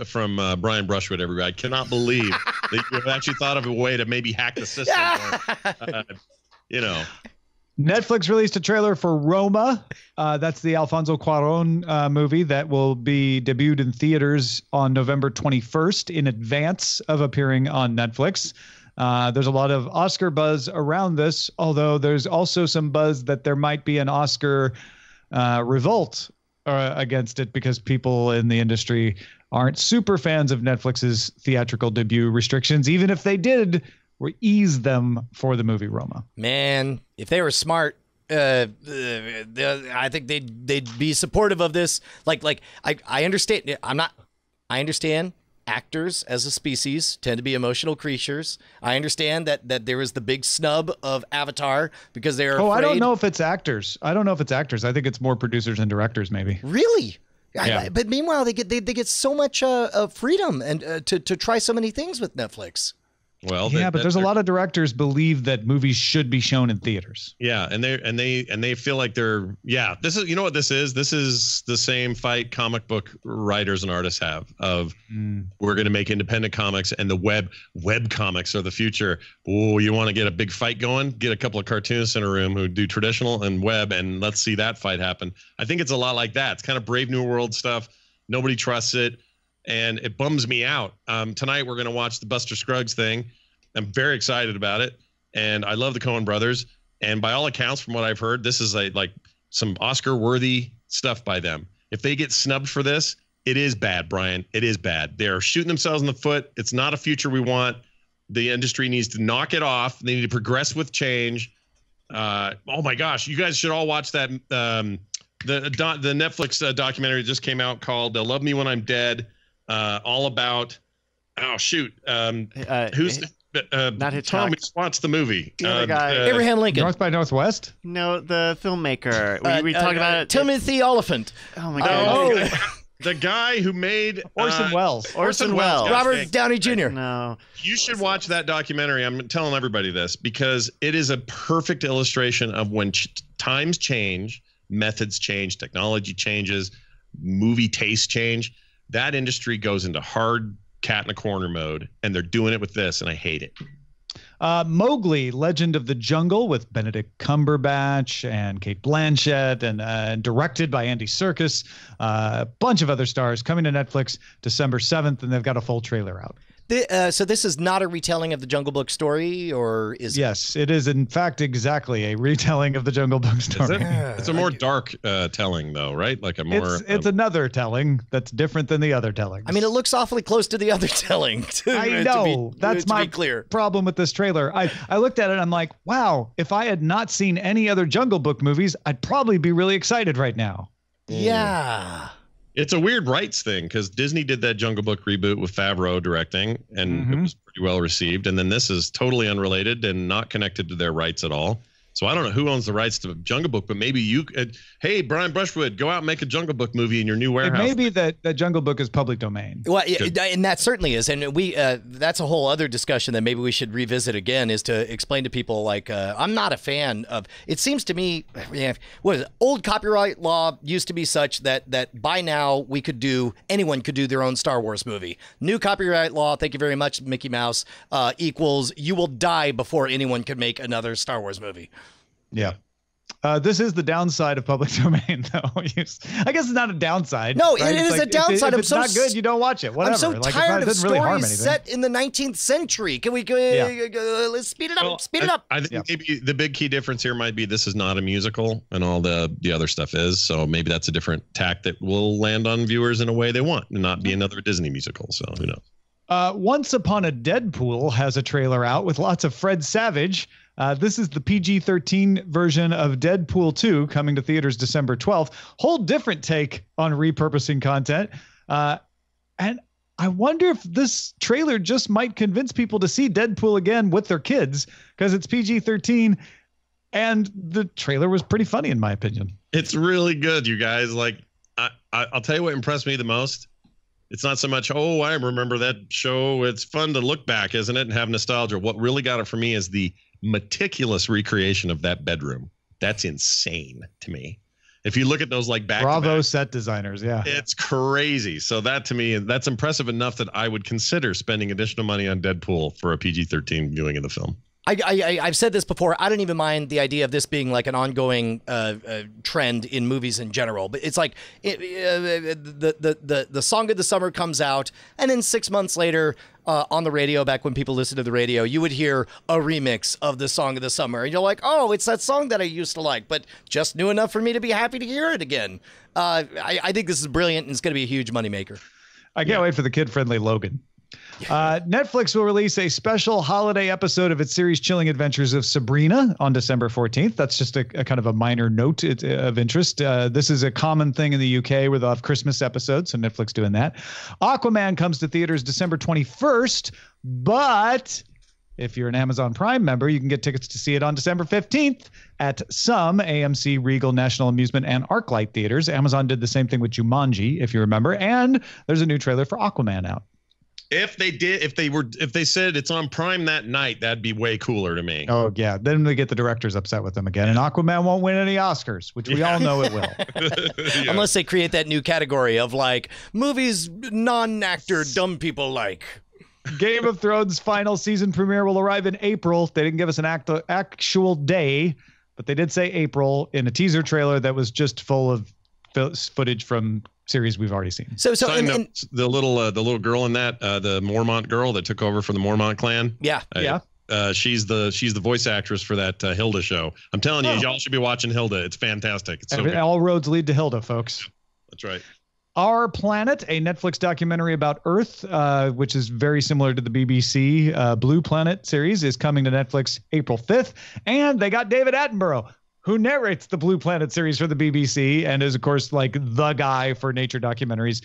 G: Brian Brushwood. Everybody, I cannot believe that you have actually thought of a way to maybe hack the system.
E: Netflix released a trailer for Roma. That's the Alfonso Cuarón movie that will be debuted in theaters on November 21st in advance of appearing on Netflix. There's a lot of Oscar buzz around this, although there's also some buzz that there might be an Oscar revolt against it because people in the industry aren't super fans of Netflix's theatrical debut restrictions, even if they did ease them for the movie Roma.
D: Man, if they were smart, I think they'd be supportive of this. I understand. I understand actors as a species tend to be emotional creatures. I understand that there is the big snub of Avatar because they're afraid.
E: I don't know if it's actors. I think it's more producers and directors, maybe.
D: Really?
E: Yeah.
D: But meanwhile, they get so much freedom and to try so many things with Netflix.
G: Well,
E: but there's a lot of directors believe that movies should be shown in theaters.
G: Yeah, and they feel like they're this is what this is. This is the same fight comic book writers and artists have of we're going to make independent comics and the web comics are the future. Oh, you want to get a big fight going? Get a couple of cartoonists in a room who do traditional and web, and let's see that fight happen. I think it's a lot like that. It's kind of Brave New World stuff. Nobody trusts it. And it bums me out. Tonight we're going to watch the Buster Scruggs thing. I'm very excited about it, and I love the Coen brothers. And by all accounts, from what I've heard, this is like some Oscar-worthy stuff by them. If they get snubbed for this, it is bad, Brian. It is bad. They're shooting themselves in the foot. It's not a future we want. The industry needs to knock it off. They need to progress with change. Oh my gosh, you guys should all watch that. The Netflix documentary that just came out called "Love Me When I'm Dead." All about who's
F: not Hitchcock.
G: Tom just watched the movie.
F: The other guy,
D: Abraham Lincoln.
E: North by Northwest?
F: No, the filmmaker. We talked about it.
D: Timothy Oliphant.
F: Oh my god.
G: The guy who made
E: Orson Welles.
F: Orson Welles.
G: Yes,
D: Robert
G: thank you.
D: Downey Jr.
F: No.
G: You should watch that documentary. I'm telling everybody this because it is a perfect illustration of when times change, methods change, technology changes, movie tastes change. That industry goes into hard cat in a corner mode, and they're doing it with this, and I hate it.
E: Mowgli, Legend of the Jungle, with Benedict Cumberbatch and Kate Blanchett, and directed by Andy Serkis. A bunch of other stars coming to Netflix December 7th, and they've got a full trailer out.
D: So this is not a retelling of the Jungle Book story, or is it?
E: Yes, it is in fact exactly a retelling of the Jungle Book story.
G: Is it? It's a more dark telling, though, right? Like a more.
E: It's another telling that's different than the other tellings.
D: I mean, it looks awfully close to the other telling.
E: I know. That's my
D: clear
E: problem with this trailer. I looked at it and I'm like, wow, if I had not seen any other Jungle Book movies, I'd probably be really excited right now.
D: Yeah.
G: It's a weird rights thing because Disney did that Jungle Book reboot with Favreau directing, and it was pretty well received. And then this is totally unrelated and not connected to their rights at all. So I don't know who owns the rights to Jungle Book, but maybe you could. Hey, Brian Brushwood, go out and make a Jungle Book movie in your new warehouse.
E: It may be that Jungle Book is public domain.
D: Well, and that certainly is, and that's a whole other discussion that maybe we should revisit again. Is to explain to people like I'm not a fan of. It seems to me, what is it? Old copyright law used to be such that by now anyone could do their own Star Wars movie. New copyright law, thank you very much, Mickey Mouse, equals you will die before anyone could make another Star Wars movie.
E: Yeah. This is the downside of public domain, though. I guess it's not a downside.
D: No,
E: right?
D: it is a downside.
E: If it's not good, you don't watch it. Whatever.
D: I'm so tired of
E: really
D: stories set in the 19th century. Can we let's speed it up?
G: Well,
D: speed it up.
G: I think maybe the big key difference here might be this is not a musical, and all the other stuff is. So maybe that's a different tack that will land on viewers in a way they want, and not be another Disney musical. So who knows?
E: Once Upon a Deadpool has a trailer out with lots of Fred Savage. This is the PG-13 version of Deadpool 2 coming to theaters December 12th. Whole different take on repurposing content. And I wonder if this trailer just might convince people to see Deadpool again with their kids because it's PG-13. And the trailer was pretty funny, in my opinion.
G: It's really good, you guys. Like, I'll tell you what impressed me the most. It's not so much, oh, I remember that show. It's fun to look back, isn't it, and have nostalgia. What really got it for me is the meticulous recreation of that bedroom. That's insane to me. If you look at those like back
E: Bravo set designers, yeah.
G: It's crazy. So that to me, that's impressive enough that I would consider spending additional money on Deadpool for a PG-13 viewing of the film.
D: I've said this before. I don't even mind the idea of this being like an ongoing trend in movies in general. But it's like the song of the summer comes out, and then 6 months later, on the radio, back when people listened to the radio, you would hear a remix of the song of the summer, and you're like, oh, it's that song that I used to like, but just new enough for me to be happy to hear it again. I think this is brilliant, and it's going to be a huge moneymaker.
E: I can't wait for the kid-friendly Logan. Netflix will release a special holiday episode of its series Chilling Adventures of Sabrina on December 14th. That's just a kind of a minor note of interest. This is a common thing in the UK where they'll have Christmas episodes, so Netflix doing that. Aquaman comes to theaters December 21st, but if you're an Amazon Prime member, you can get tickets to see it on December 15th at some AMC, Regal, National Amusement, and ArcLight theaters. Amazon did the same thing with Jumanji, if you remember, and there's a new trailer for Aquaman out.
G: If they said it's on Prime that night, that'd be way cooler to me.
E: Oh yeah, then they get the directors upset with them again, and Aquaman won't win any Oscars, which we all know it will.
D: Unless they create that new category of like movies non-actor dumb people like.
E: Game of Thrones final season premiere will arrive in April. They didn't give us an actual day, but they did say April in a teaser trailer that was just full of footage from series we've already seen.
D: So
G: the little girl in that, the Mormont girl that took over for the Mormont clan.
D: Yeah.
G: She's the voice actress for that Hilda show. I'm telling you, y'all should be watching Hilda. It's fantastic. It's so good.
E: All roads lead to Hilda, folks.
G: That's right.
E: Our Planet, a Netflix documentary about Earth, which is very similar to the BBC Blue Planet series, is coming to Netflix April 5th. And they got David Attenborough. who narrates the Blue Planet series for the BBC and is, of course, like the guy for nature documentaries,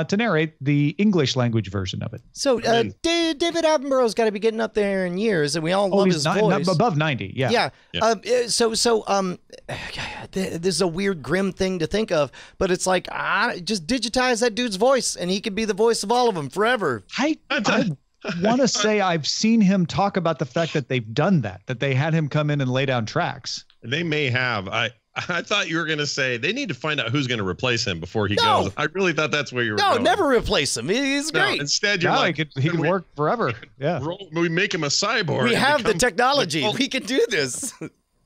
E: to narrate the English language version of it.
D: So David Attenborough's got to be getting up there in years, and we all love his voice.
E: Above 90, yeah.
D: This is a weird, grim thing to think of, but it's like, just digitize that dude's voice, and he could be the voice of all of them forever.
E: I want to say I've seen him talk about the fact that they've done that they had him come in and lay down tracks.
G: They may have. I thought you were going to say they need to find out who's going to replace him before he goes. I really thought that's where you were going.
D: No, never replace him. He's great.
G: No, instead, you're like,
E: he could work forever. Yeah.
G: We make him a cyborg.
D: We have the technology. We can do this.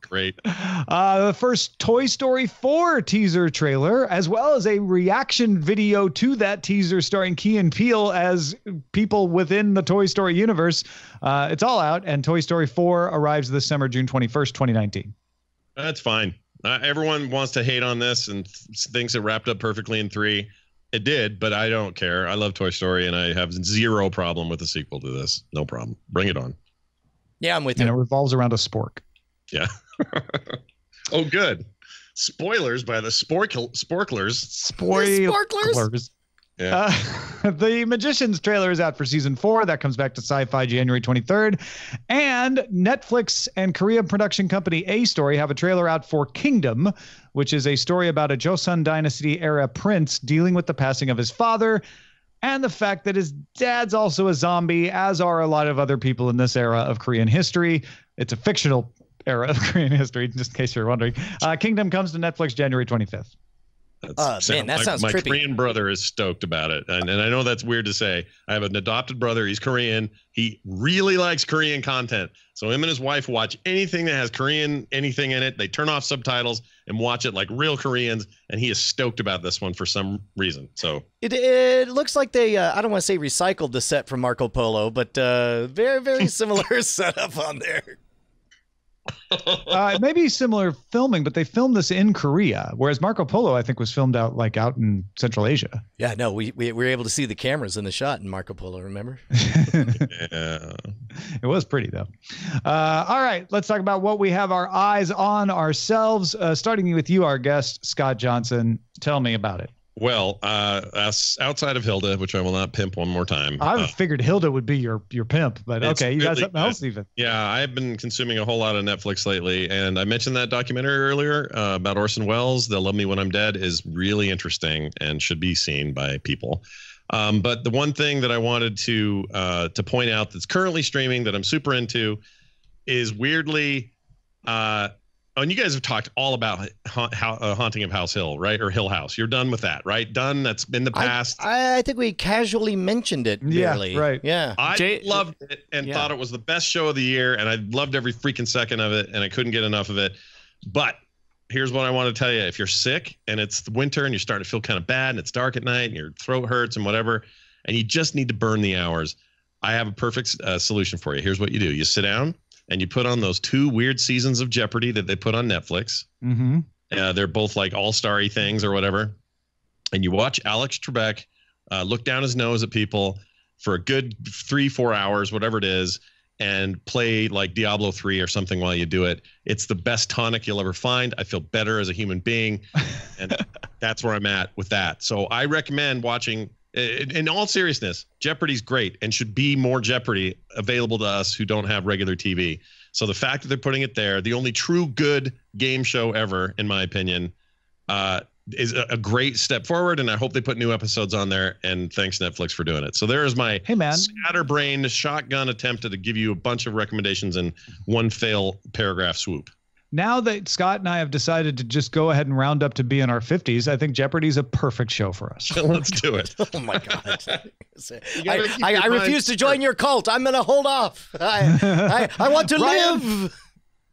G: Great.
E: The first Toy Story 4 teaser trailer, as well as a reaction video to that teaser starring Key and Peele as people within the Toy Story universe. It's all out, and Toy Story 4 arrives this summer, June 21st, 2019.
G: That's fine. Everyone wants to hate on this and thinks it wrapped up perfectly in 3. It did, but I don't care. I love Toy Story, and I have zero problem with the sequel to this. No problem. Bring it on.
D: Yeah, I'm with you.
E: And it revolves around a spork.
G: Yeah. Oh, good. Spoilers by the Sporklers.
E: Sporklers. Yeah. The Magicians trailer is out for season 4. That comes back to Sci-Fi January 23rd. And Netflix and Korean production company A Story have a trailer out for Kingdom, which is a story about a Joseon Dynasty era prince dealing with the passing of his father and the fact that his dad's also a zombie, as are a lot of other people in this era of Korean history. It's a fictional era of Korean history, just in case you're wondering. Kingdom comes to Netflix January 25th.
D: That sounds
G: my
D: trippy.
G: Korean brother is stoked about it, and I know that's weird to say. I have an adopted brother. He's Korean. He really likes Korean content. So him and his wife watch anything that has Korean anything in it. They turn off subtitles and watch it like real Koreans, and he is stoked about this one for some reason. So
D: it looks like they I don't want to say recycled the set from Marco Polo, but very, very similar setup on there.
E: Maybe similar filming, but they filmed this in Korea, whereas Marco Polo, I think, was filmed out in Central Asia.
D: Yeah, no, we were able to see the cameras in the shot in Marco Polo, remember?
G: Yeah.
E: It was pretty, though. All right, let's talk about what we have our eyes on ourselves, starting with you, our guest, Scott Johnson. Tell me about it.
G: Well, outside of Hilda, which I will not pimp one more time.
E: I figured Hilda would be your pimp, but okay, you got something else even.
G: Yeah, I've been consuming a whole lot of Netflix lately, and I mentioned that documentary earlier about Orson Welles, They'll Love Me When I'm Dead, is really interesting and should be seen by people. But the one thing that I wanted to point out that's currently streaming that I'm super into is weirdly and you guys have talked all about Haunting of House Hill, right? Or Hill House. You're done with that, right? Done. That's been the past.
D: I think we casually mentioned it. Barely.
E: Yeah, right.
D: Yeah.
G: I loved it and thought it was the best show of the year, and I loved every freaking second of it, and I couldn't get enough of it. But here's what I want to tell you. If you're sick and it's the winter and you're starting to feel kind of bad and it's dark at night and your throat hurts and whatever, and you just need to burn the hours, I have a perfect solution for you. Here's what you do. You sit down and you put on those 2 weird seasons of Jeopardy that they put on Netflix.
E: Mm-hmm.
G: They're both like all-starry things or whatever. And you watch Alex Trebek look down his nose at people for a good 3-4 hours, whatever it is, and play like Diablo 3 or something while you do it. It's the best tonic you'll ever find. I feel better as a human being. And that's where I'm at with that. So I recommend watching. In all seriousness, Jeopardy's great and should be more Jeopardy available to us who don't have regular TV. So the fact that they're putting it there, the only true good game show ever, in my opinion, is a great step forward. And I hope they put new episodes on there. And thanks, Netflix, for doing it. So there is my scatterbrained shotgun attempt to give you a bunch of recommendations in one fail paragraph swoop.
E: Now that Scott and I have decided to just go ahead and round up to be in our 50s, I think Jeopardy's a perfect show for us.
G: Let's do it.
D: Oh, my God. I refuse to join your cult. I'm going to hold off. I want to live.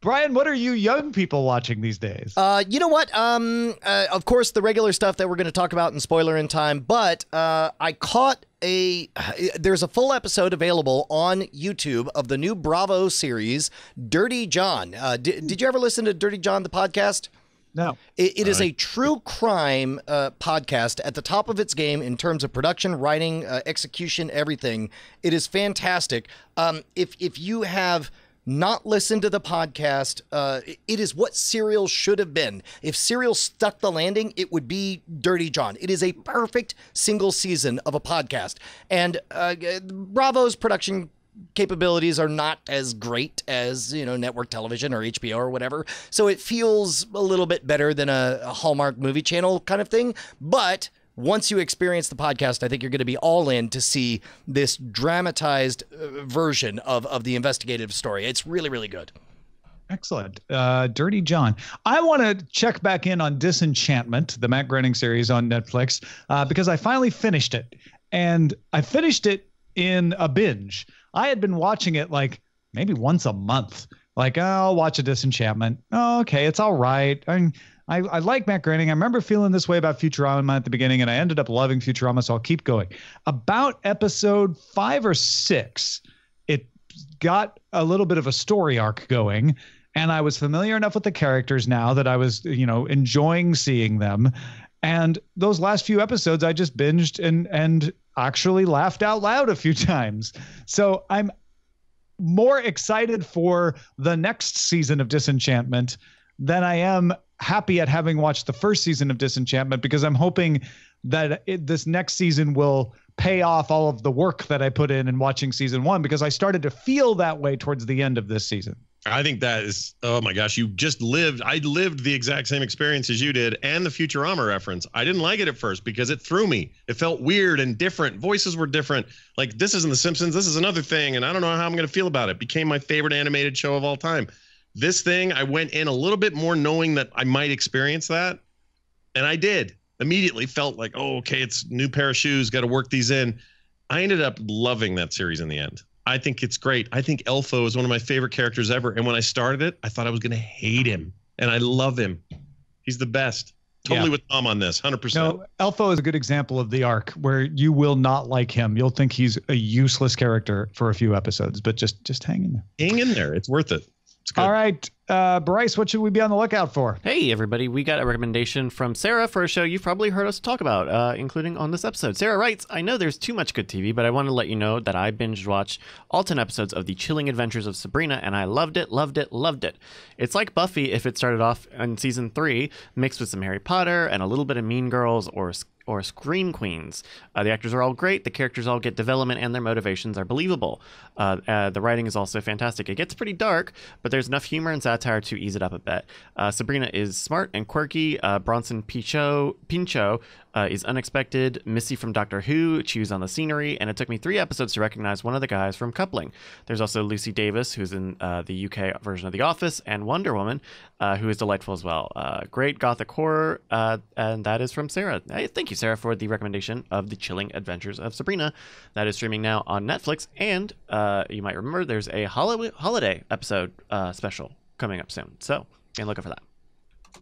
E: Brian, what are you young people watching these days?
D: You know what? Of course, the regular stuff that we're going to talk about in spoiler in time, but I caught there's a full episode available on YouTube of the new Bravo series, Dirty John. Did you ever listen to Dirty John, the podcast?
E: No.
D: It is a true crime podcast at the top of its game in terms of production, writing, execution, everything. It is fantastic. If you have not listen to the podcast. It is what Serial should have been. If Serial stuck the landing, it would be Dirty John. It is a perfect single season of a podcast. And Bravo's production capabilities are not as great as, network television or HBO or whatever. So it feels a little bit better than a Hallmark movie channel kind of thing. But once you experience the podcast, I think you're going to be all in to see this dramatized version of the investigative story. It's really, really good.
E: Excellent. Dirty John. I want to check back in on Disenchantment, the Matt Groening series on Netflix, because I finally finished it. And I finished it in a binge. I had been watching it like maybe once a month. Like, I'll watch a Disenchantment. Oh, okay, it's all right. I like Matt Groening. I remember feeling this way about Futurama at the beginning, and I ended up loving Futurama, so I'll keep going. About episode 5 or 6, it got a little bit of a story arc going, and I was familiar enough with the characters now that I was, enjoying seeing them. And those last few episodes, I just binged and actually laughed out loud a few times. So I'm more excited for the next season of Disenchantment than I am happy at having watched the first season of Disenchantment, because I'm hoping that this next season will pay off all of the work that I put in watching season 1, because I started to feel that way towards the end of this season.
G: I think that is, oh my gosh, I lived the exact same experience as you did, and the Futurama reference. I didn't like it at first because it threw me. It felt weird and different. Voices were different. Like, this isn't The Simpsons, this is another thing, and I don't know how I'm going to feel about it. It became my favorite animated show of all time. This thing, I went in a little bit more knowing that I might experience that, and I did. Immediately felt like, oh, okay, it's a new pair of shoes, got to work these in. I ended up loving that series in the end. I think it's great. I think Elfo is one of my favorite characters ever. And when I started it, I thought I was going to hate him. And I love him. He's the best. Totally with Tom on this, 100%.
E: No, Elfo is a good example of the arc where you will not like him. You'll think he's a useless character for a few episodes, but just hang in there.
G: Hang in there. It's worth it. It's good.
E: All right. Bryce, what should we be on the lookout for?
F: Hey, everybody. We got a recommendation from Sarah for a show you've probably heard us talk about, including on this episode. Sarah writes, I know there's too much good TV, but I want to let you know that I binge watched all 10 episodes of The Chilling Adventures of Sabrina, and I loved it, loved it, loved it. It's like Buffy if it started off in season 3, mixed with some Harry Potter and a little bit of Mean Girls or Scream Queens. The actors are all great, the characters all get development, and their motivations are believable. The writing is also fantastic. It gets pretty dark, but there's enough humor and satire to ease it up a bit. Sabrina is smart and quirky. Bronson Pinchot is unexpected. Missy from Doctor Who chews on the scenery, and it took me 3 episodes to recognize one of the guys from Coupling. There's also Lucy Davis, who's in the UK version of The Office, and Wonder Woman, who is delightful as well. Great gothic horror, and that is from Sarah. Thank you, Sarah, for the recommendation of The Chilling Adventures of Sabrina. That is streaming now on Netflix, and you might remember there's a holiday episode special coming up soon, so be looking for that.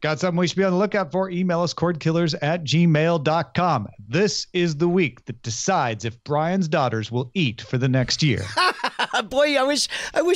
E: Got something we should be on the lookout for? Email us, cordkillers@gmail.com. This is the week that decides if Brian's daughters will eat for the next year.
D: Boy, I wish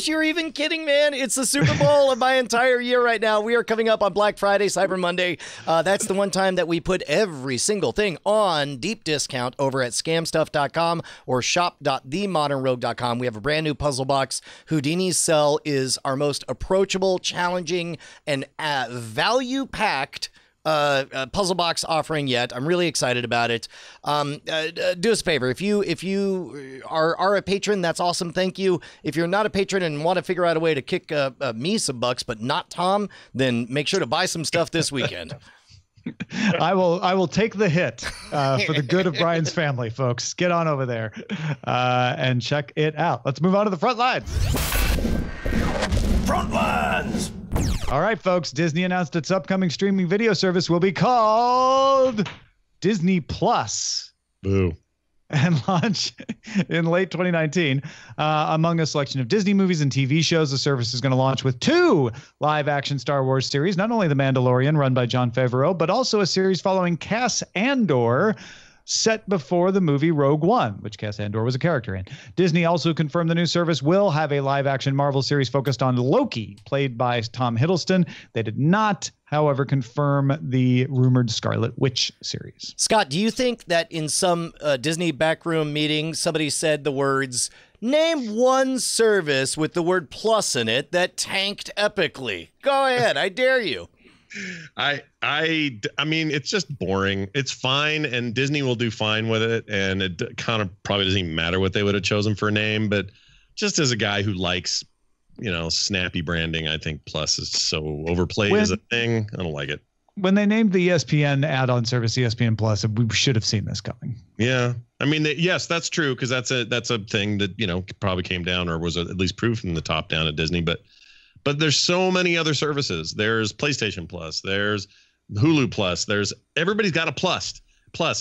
D: you were even kidding, man. It's the Super Bowl of my entire year right now. We are coming up on Black Friday, Cyber Monday. That's the one time that we put every single thing on deep discount over at scamstuff.com or shop.themodernrogue.com. We have a brand new puzzle box. Houdini's Cell is our most approachable, challenging, and value-packed puzzle box offering yet. I'm really excited about it. Do us a favor. If you are a patron, that's awesome. Thank you. If you're not a patron and want to figure out a way to kick me some bucks, but not Tom, then make sure to buy some stuff this weekend.
E: I will take the hit for the good of Brian's family, folks. Get on over there and check it out. Let's move on to the front lines.
I: Front lines.
E: All right, folks. Disney announced its upcoming streaming video service will be called Disney Plus.
G: Boo.
E: And launch in late 2019. Among a selection of Disney movies and TV shows, the service is going to launch with 2 live-action Star Wars series, not only The Mandalorian, run by Jon Favreau, but also a series following Cass Andor, set before the movie Rogue One, which Cass Andor was a character in. Disney also confirmed the new service will have a live-action Marvel series focused on Loki, played by Tom Hiddleston. They did not, however, confirm the rumored Scarlet Witch series.
D: Scott, do you think that in some Disney backroom meeting, somebody said the words, Name one service with the word plus in it that tanked epically. Go ahead. I dare you.
G: I mean, it's just boring. It's fine, and Disney will do fine with it. And it kind of probably doesn't even matter what they would have chosen for a name. But just as a guy who likes, snappy branding, I think Plus is so overplayed as a thing. I don't like it.
E: When they named the ESPN add-on service ESPN Plus, we should have seen this coming.
G: Yeah, I mean, yes, that's true, because that's a thing that probably came down, or was at least proof from the top down at Disney. But there's so many other services. There's PlayStation Plus. There's Hulu Plus. Everybody's got a plus,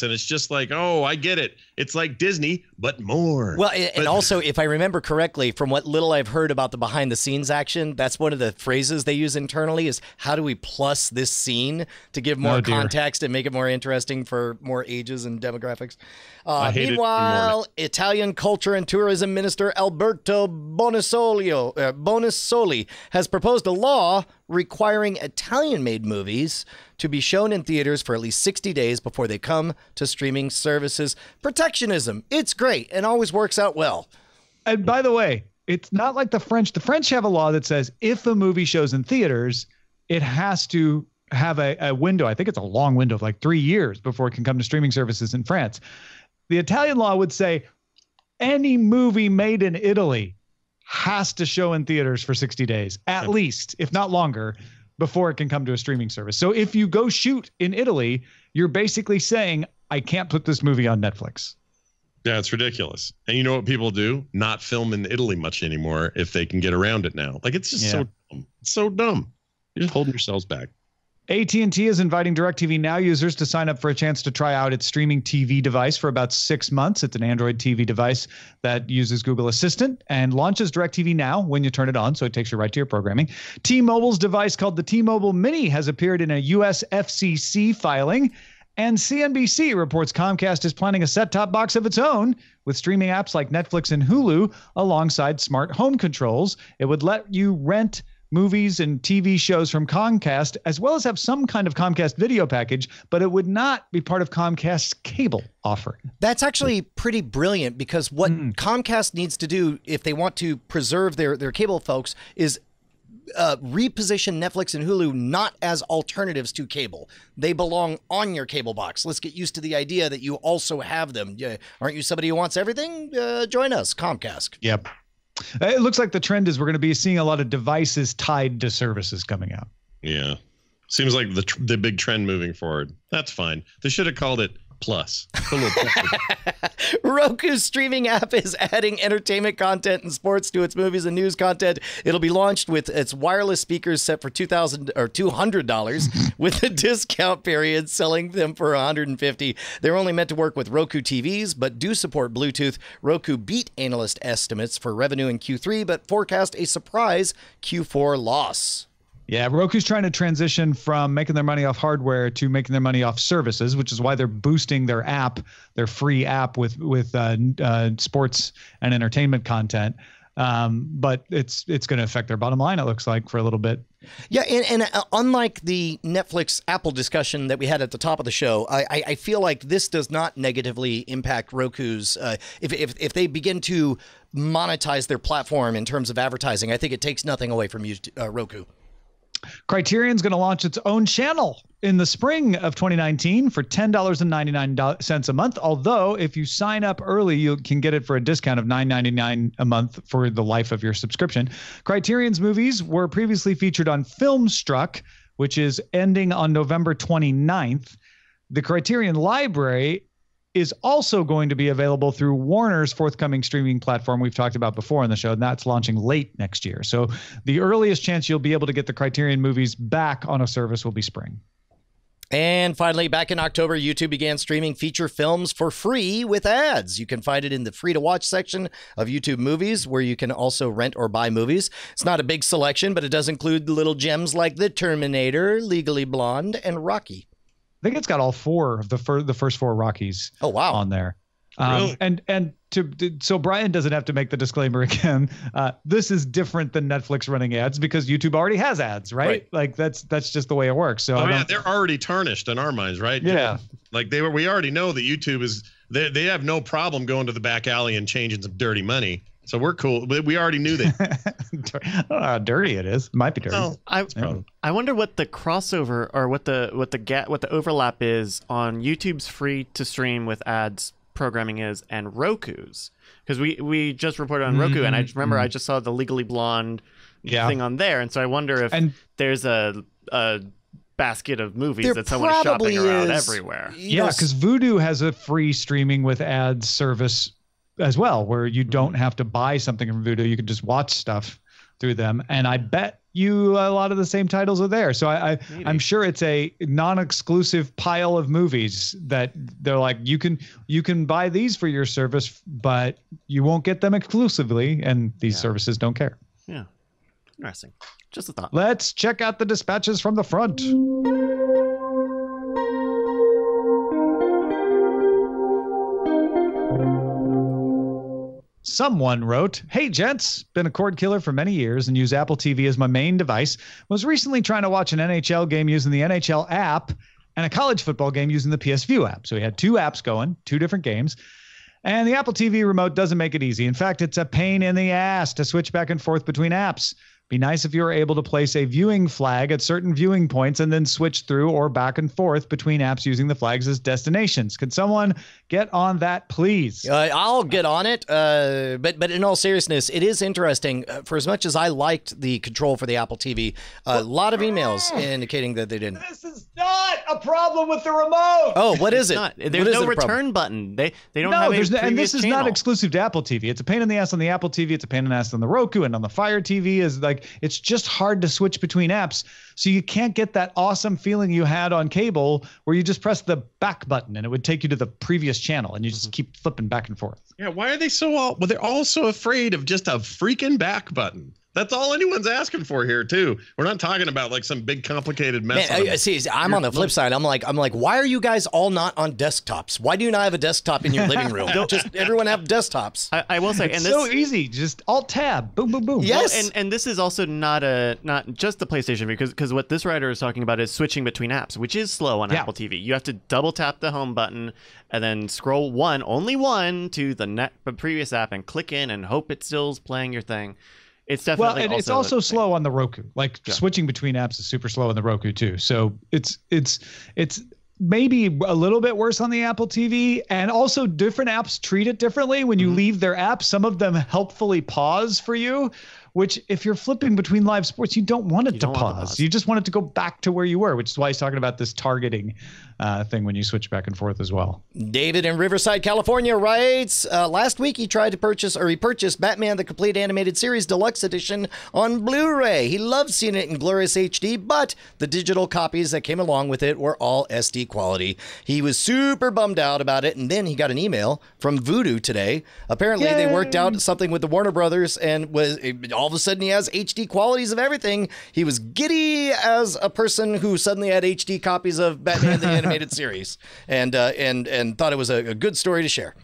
G: and it's just like, oh, I get it. It's like Disney, but more.
D: Well, and also, if I remember correctly, from what little I've heard about the behind-the-scenes action, that's one of the phrases they use internally is, how do we plus this scene to give more context and make it more interesting for more ages and demographics? Meanwhile, Italian Culture and Tourism Minister Alberto Bonisoli has proposed a law requiring Italian-made movies to be shown in theaters for at least 60 days before they come to streaming services. Protectionism. It's great and always works out well.
E: And by the way, it's not like the French. The French have a law that says if a movie shows in theaters, it has to have a window. I think it's a long window of like 3 years before it can come to streaming services in France. The Italian law would say any movie made in Italy has to show in theaters for 60 days, at least, if not longer, before it can come to a streaming service. So if you go shoot in Italy, you're basically saying, I can't put this movie on Netflix.
G: Yeah, it's ridiculous. And you know what people do? Not film in Italy much anymore if they can get around it now. Like, it's just so dumb. It's so dumb. You're just holding yourselves back.
E: AT&T is inviting DirecTV Now users to sign up for a chance to try out its streaming TV device for about 6 months. It's an Android TV device that uses Google Assistant and launches DirecTV Now when you turn it on, so it takes you right to your programming. T-Mobile's device called the T-Mobile Mini has appeared in a U.S. FCC filing, and CNBC reports Comcast is planning a set-top box of its own with streaming apps like Netflix and Hulu alongside smart home controls. It would let you rent movies and TV shows from Comcast, as well as have some kind of Comcast video package, but it would not be part of Comcast's cable offering.
D: That's actually pretty brilliant, because what Comcast needs to do if they want to preserve their cable folks is reposition Netflix and Hulu not as alternatives to cable. They belong on your cable box. Let's get used to the idea that you also have them. Aren't you somebody who wants everything? Join us, Comcast.
E: Yep. It looks like the trend is we're going to be seeing a lot of devices tied to services coming out.
G: Yeah. Seems like the big trend moving forward. That's fine. They should have called it Plus.
D: Roku's streaming app is adding entertainment content and sports to its movies and news content. It'll be launched with its wireless speakers set for $200 with a discount period, selling them for $150. They're only meant to work with Roku TVs, but do support Bluetooth. Roku beat analyst estimates for revenue in Q3, but forecast a surprise Q4 loss.
E: Yeah, Roku's trying to transition from making their money off hardware to making their money off services, which is why they're boosting their app, their free app with sports and entertainment content. But it's going to affect their bottom line, it looks like, for a little bit.
D: Yeah, and unlike the Netflix Apple discussion that we had at the top of the show, I feel like this does not negatively impact Roku's. If they begin to monetize their platform in terms of advertising, I think it takes nothing away from Roku.
E: Criterion's going to launch its own channel in the spring of 2019 for $10.99 a month. Although if you sign up early, you can get it for a discount of $9.99 a month for the life of your subscription. Criterion's movies were previously featured on Filmstruck, which is ending on November 29th. The Criterion Library is also going to be available through Warner's forthcoming streaming platform we've talked about before on the show, and that's launching late next year. So the earliest chance you'll be able to get the Criterion movies back on a service will be spring.
D: And finally, back in October, YouTube began streaming feature films for free with ads. You can find it in the free-to-watch section of YouTube Movies, where you can also rent or buy movies. It's not a big selection, but it does include little gems like The Terminator, Legally Blonde, and Rocky.
E: I think it's got all four of the first four Rockies.
D: Oh, wow.
E: On there.
G: Really?
E: So Brian doesn't have to make the disclaimer again. This is different than Netflix running ads because YouTube already has ads, right? Like that's just the way it works. So
G: they're already tarnished in our minds, right?
E: Yeah.
G: Like we already know that YouTube is they have no problem going to the back alley and changing some dirty money. So we're cool. We already knew that.
E: I don't know how dirty it is. It might be dirty.
G: No,
F: I wonder what the crossover or what the overlap is on YouTube's free to stream with ads programming is and Roku's, because we just reported on Roku, and I remember I just saw the Legally Blonde thing on there, and so I wonder if there's a basket of movies that someone's shopping around everywhere.
E: Yeah, because Vudu has a free streaming with ads service as well, where you don't have to buy something from Vudu. You can just watch stuff through them. And I bet you a lot of the same titles are there. So I'm sure it's a non-exclusive pile of movies that they're like, you can buy these for your service, but you won't get them exclusively. And these services don't care.
F: Yeah. Interesting. Just a thought.
E: Let's check out the dispatches from the front. Someone wrote, "Hey gents, been a cord killer for many years and use Apple TV as my main device. Was recently trying to watch an NHL game using the NHL app and a college football game using the PS View app. So we had two apps going, two different games. And the Apple TV remote doesn't make it easy. In fact, it's a pain in the ass to switch back and forth between apps. Be nice if you were able to place a viewing flag at certain viewing points and then switch through or back and forth between apps using the flags as destinations. Could someone get on that, please?"
D: I'll get on it. But in all seriousness, it is interesting. For as much as I liked the control for the Apple TV, a lot of emails indicating that they didn't.
E: This is not a problem with the remote.
D: Oh, what is it?
F: There's no return button. They don't have a previous
E: and this is
F: channel.
E: not exclusive to Apple TV. It's a pain in the ass on the Apple TV. It's a pain in the ass on the Roku and on the Fire TV. Is like it's just hard to switch between apps. So you can't get that awesome feeling you had on cable where you just press the back button and it would take you to the previous channel and you just keep flipping back and forth.
G: Yeah, why are they they're all so afraid of just a freaking back button. That's all anyone's asking for here too. We're not talking about like some big complicated mess.
D: Man, see, I'm on the flip side. I'm like, why are you guys all not on desktops? Why do you not have a desktop in your living room? Just everyone have desktops.
F: I will say,
E: it's so easy. Just Alt Tab, boom, boom, boom.
D: Yes,
F: well, and this is also not just the PlayStation, because what this writer is talking about is switching between apps, which is slow on Apple TV. You have to double tap the home button and then scroll only one to the previous app and click in and hope it still's playing your thing. It's definitely
E: it's also slow on the Roku. Like switching between apps is super slow on the Roku too. So it's maybe a little bit worse on the Apple TV, and also different apps treat it differently. When you leave their app, some of them helpfully pause for you, which if you're flipping between live sports, you don't want it to pause. You just want it to go back to where you were, which is why he's talking about this targeting thing when you switch back and forth as well.
D: David in Riverside, California writes, last week he purchased Batman the Complete Animated Series Deluxe Edition on Blu-ray. He loved seeing it in glorious HD, but the digital copies that came along with it were all SD quality. He was super bummed out about it, and then he got an email from Vudu today. Apparently they worked out something with the Warner Brothers, and all of a sudden he has HD qualities of everything. He was giddy as a person who suddenly had HD copies of Batman the Animated Series, and thought it was a good story to share.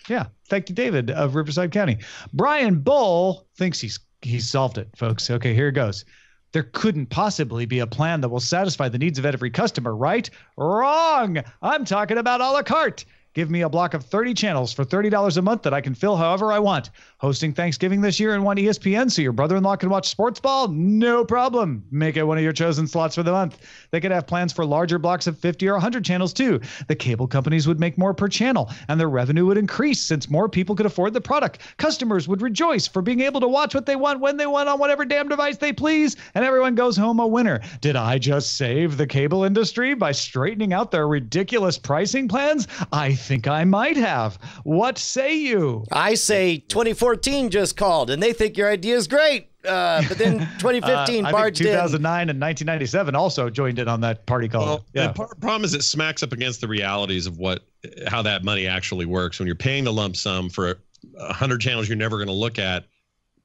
E: Yeah, thank you, David of Riverside County. Brian Bull thinks he's solved it, folks. Okay, here it goes. There couldn't possibly be a plan that will satisfy the needs of every customer, right? Wrong. I'm talking about a la carte. Give me a block of 30 channels for $30 a month that I can fill however I want. Hosting Thanksgiving this year and want ESPN so your brother-in-law can watch sports ball? No problem. Make it one of your chosen slots for the month. They could have plans for larger blocks of 50 or 100 channels too. The cable companies would make more per channel and their revenue would increase since more people could afford the product. Customers would rejoice for being able to watch what they want when they want on whatever damn device they please, and everyone goes home a winner. Did I just save the cable industry by straightening out their ridiculous pricing plans? I think I might have. What say you?
D: I say 2014 just called, and they think your idea is great. But then 2015 barged in.
E: 2009 and 1997 also joined in on that party call.
G: Well, the problem is it smacks up against the realities of how that money actually works. When you're paying the lump sum for 100 channels you're never going to look at,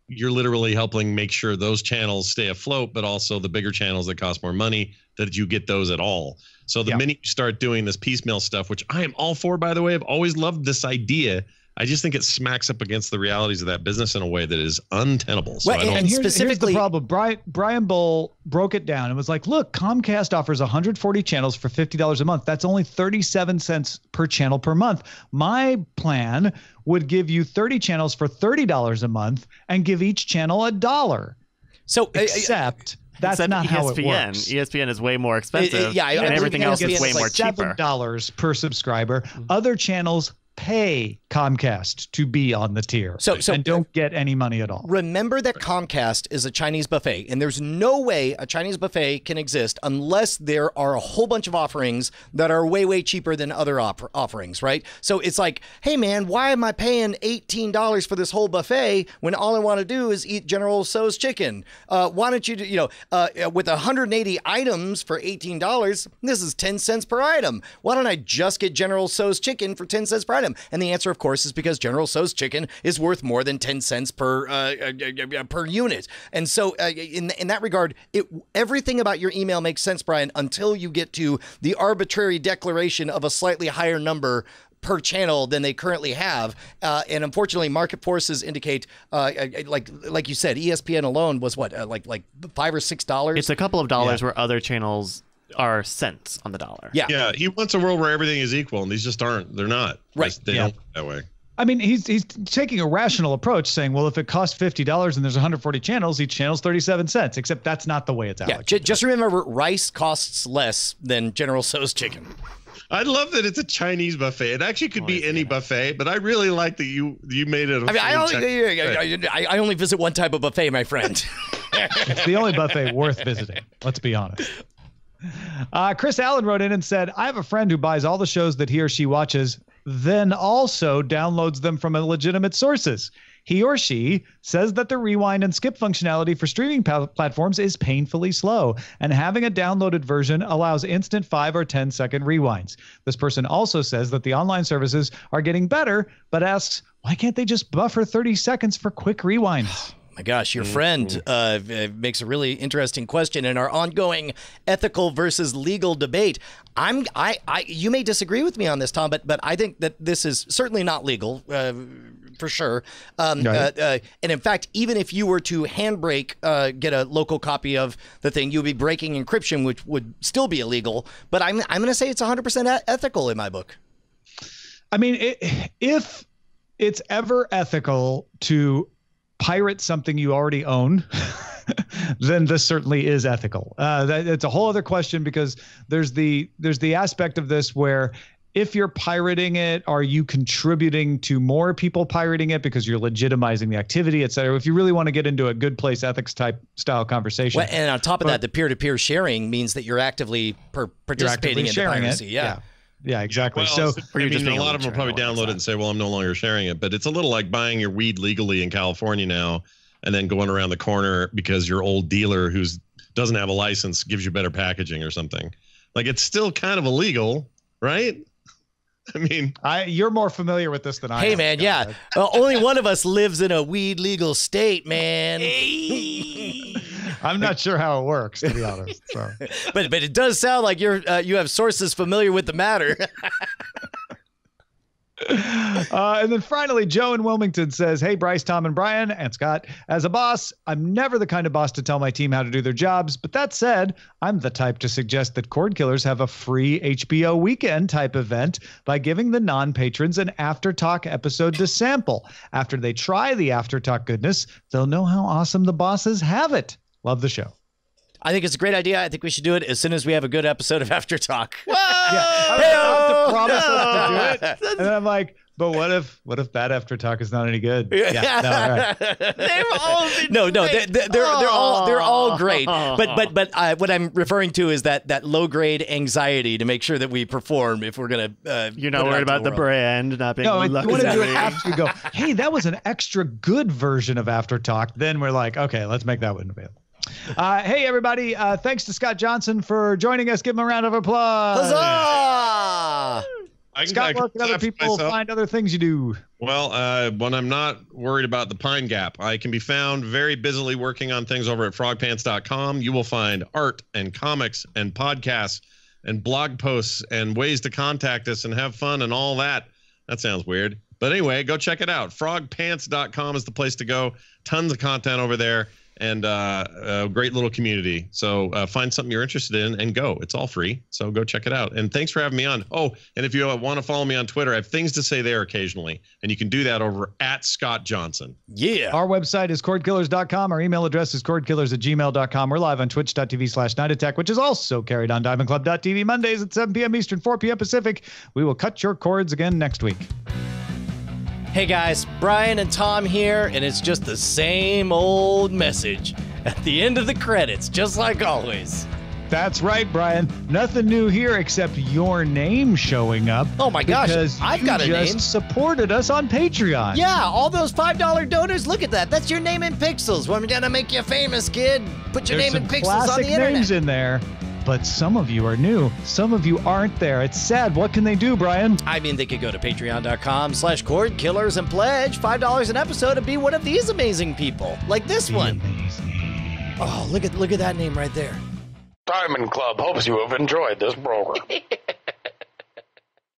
G: you're literally helping make sure those channels stay afloat, but also the bigger channels that cost more money, that you get those at all. So the minute you start doing this piecemeal stuff, which I am all for, by the way, I've always loved this idea I just think it smacks up against the realities of that business in a way that is untenable. So
D: Well,
G: I don't,
D: and
E: here's
D: specifically,
E: the problem. Brian Bull broke it down and was like, look, Comcast offers 140 channels for $50 a month. That's only 37 cents per channel per month. My plan would give you 30 channels for $30 a month and give each channel $1.
D: so
E: Except that's
F: Except
E: not
F: ESPN.
E: how it works.
F: ESPN is way more expensive.
D: yeah,
F: and everything else is way more cheaper.
E: $7 per subscriber. Other channels pay Comcast to be on the tier, and don't get any money at all.
D: remember that Comcast is a Chinese buffet, and there's no way a Chinese buffet can exist unless there are a whole bunch of offerings that are way, way cheaper than other offerings, right? So it's like, hey, man, why am I paying $18 for this whole buffet when all I want to do is eat General Tso's chicken? Why don't you, with 180 items for $18, this is 10 cents per item. Why don't I just get General Tso's chicken for 10 cents per item? And the answer, of course, is because General Tso's chicken is worth more than 10 cents per unit. And so in that regard, everything about your email makes sense, Brian, until you get to the arbitrary declaration of a slightly higher number per channel than they currently have. And unfortunately, market forces indicate, like you said, ESPN alone was what, like $5 or $6?
F: It's a couple of dollars where other channels are cents on the dollar.
G: Yeah, he wants a world where everything is equal, and these just aren't. They're not.
D: Right.
G: They don't work that way.
E: I mean, he's taking a rational approach, saying, well, if it costs $50 and there's 140 channels, each channel's 37 cents, except that's not the way it's allocated.
D: Just remember, rice costs less than General Tso's chicken.
G: I love that it's a Chinese buffet. It actually could be any buffet, but I really like that you made it.
D: I only visit one type of buffet, my friend.
E: It's the only buffet worth visiting. Let's be honest. Chris Allen wrote in and said, I have a friend who buys all the shows that he or she watches, then also downloads them from legitimate sources. He or she says that the rewind and skip functionality for streaming platforms is painfully slow, and having a downloaded version allows instant 5 or 10-second rewinds. This person also says that the online services are getting better, but asks, why can't they just buffer 30 seconds for quick rewinds?
D: My gosh, your friend makes a really interesting question in our ongoing ethical versus legal debate. You may disagree with me on this, Tom, but I think that this is certainly not legal, for sure. And in fact, even if you were to handbrake, get a local copy of the thing, you would be breaking encryption, which would still be illegal. But I'm going to say it's 100% ethical in my book.
E: I mean, if it's ever ethical to pirate something you already own, then this certainly is ethical. It's a whole other question, because there's the aspect of this where if you're pirating it, are you contributing to more people pirating it because you're legitimizing the activity, et cetera? If you really want to get into a good place ethics type style conversation.
D: Well, and on top of that, the peer-to-peer sharing means that you're actively participating in the piracy.
E: Yeah, exactly.
G: Well,
E: so
G: I mean, a lot of them will probably download it and say, well, I'm no longer sharing it. But it's a little like buying your weed legally in California now and then going around the corner because your old dealer who doesn't have a license gives you better packaging or something. Like, it's still kind of illegal, right? I mean,
E: you're more familiar with this than I am.
D: Hey, man, yeah. Only one of us lives in a weed legal state, man.
E: I'm not sure how it works, to be honest. So.
D: But it does sound like you have sources familiar with the matter.
E: And then finally, Joe in Wilmington says, hey, Bryce, Tom, and Brian, and Scott, as a boss, I'm never the kind of boss to tell my team how to do their jobs. But that said, I'm the type to suggest that Cordkillers have a free HBO weekend type event by giving the non-patrons an After Talk episode to sample. After they try the After Talk goodness, they'll know how awesome the bosses have it. Love the show.
D: I think it's a great idea. I think we should do it as soon as we have a good episode of After Talk.
E: Yeah, I have to promise us to do it. And then I'm like, but what if that After Talk is not any good? Yeah, no, all right.
F: They've all been
D: they're all great. But what I'm referring to is that low grade anxiety to make sure that we perform if we're gonna.
F: You're not worried about the brand not being.
E: No, you want to do it after you go. Hey, that was an extra good version of After Talk. Then we're like, okay, let's make that one available. Hey, everybody. Thanks to Scott Johnson for joining us. Give him a round of applause.
D: Huzzah!
E: Scott, where can other people find other things you do?
G: Well, when I'm not worried about the Pine Gap, I can be found very busily working on things over at frogpants.com. You will find art and comics and podcasts and blog posts and ways to contact us and have fun and all that. That sounds weird. But anyway, go check it out. Frogpants.com is the place to go. Tons of content over there, and a great little community. So find something you're interested in and go. It's all free. So go check it out. And thanks for having me on. Oh, and if you want to follow me on Twitter, I have things to say there occasionally. And you can do that over at Scott Johnson.
D: Yeah.
E: Our website is cordkillers.com. Our email address is cordkillers@gmail.com. We're live on twitch.tv/Night Attack, which is also carried on diamondclub.tv Mondays at 7 p.m. Eastern, 4 p.m. Pacific. We will cut your cords again next week.
D: Hey guys, Brian and Tom here, and it's just the same old message at the end of the credits, just like always.
E: That's right, Brian. Nothing new here except your name showing up.
D: Oh my gosh,
E: because
D: I've got a
E: you
D: name.
E: just supported us on Patreon.
D: Yeah, all those $5 donors, look at that. That's your name in pixels. We're gonna make you famous, kid. Put your
E: There's
D: name in
E: some
D: pixels on
E: classic
D: the internet.
E: names in there, but some of you are new. Some of you aren't there. It's sad. What can they do, Brian?
D: I mean, they could go to patreon.com/Cordkillers and pledge $5 an episode and be one of these amazing people, like this one.
E: Amazing.
D: Oh, look at that name right there.
H: Diamond Club hopes you have enjoyed this program.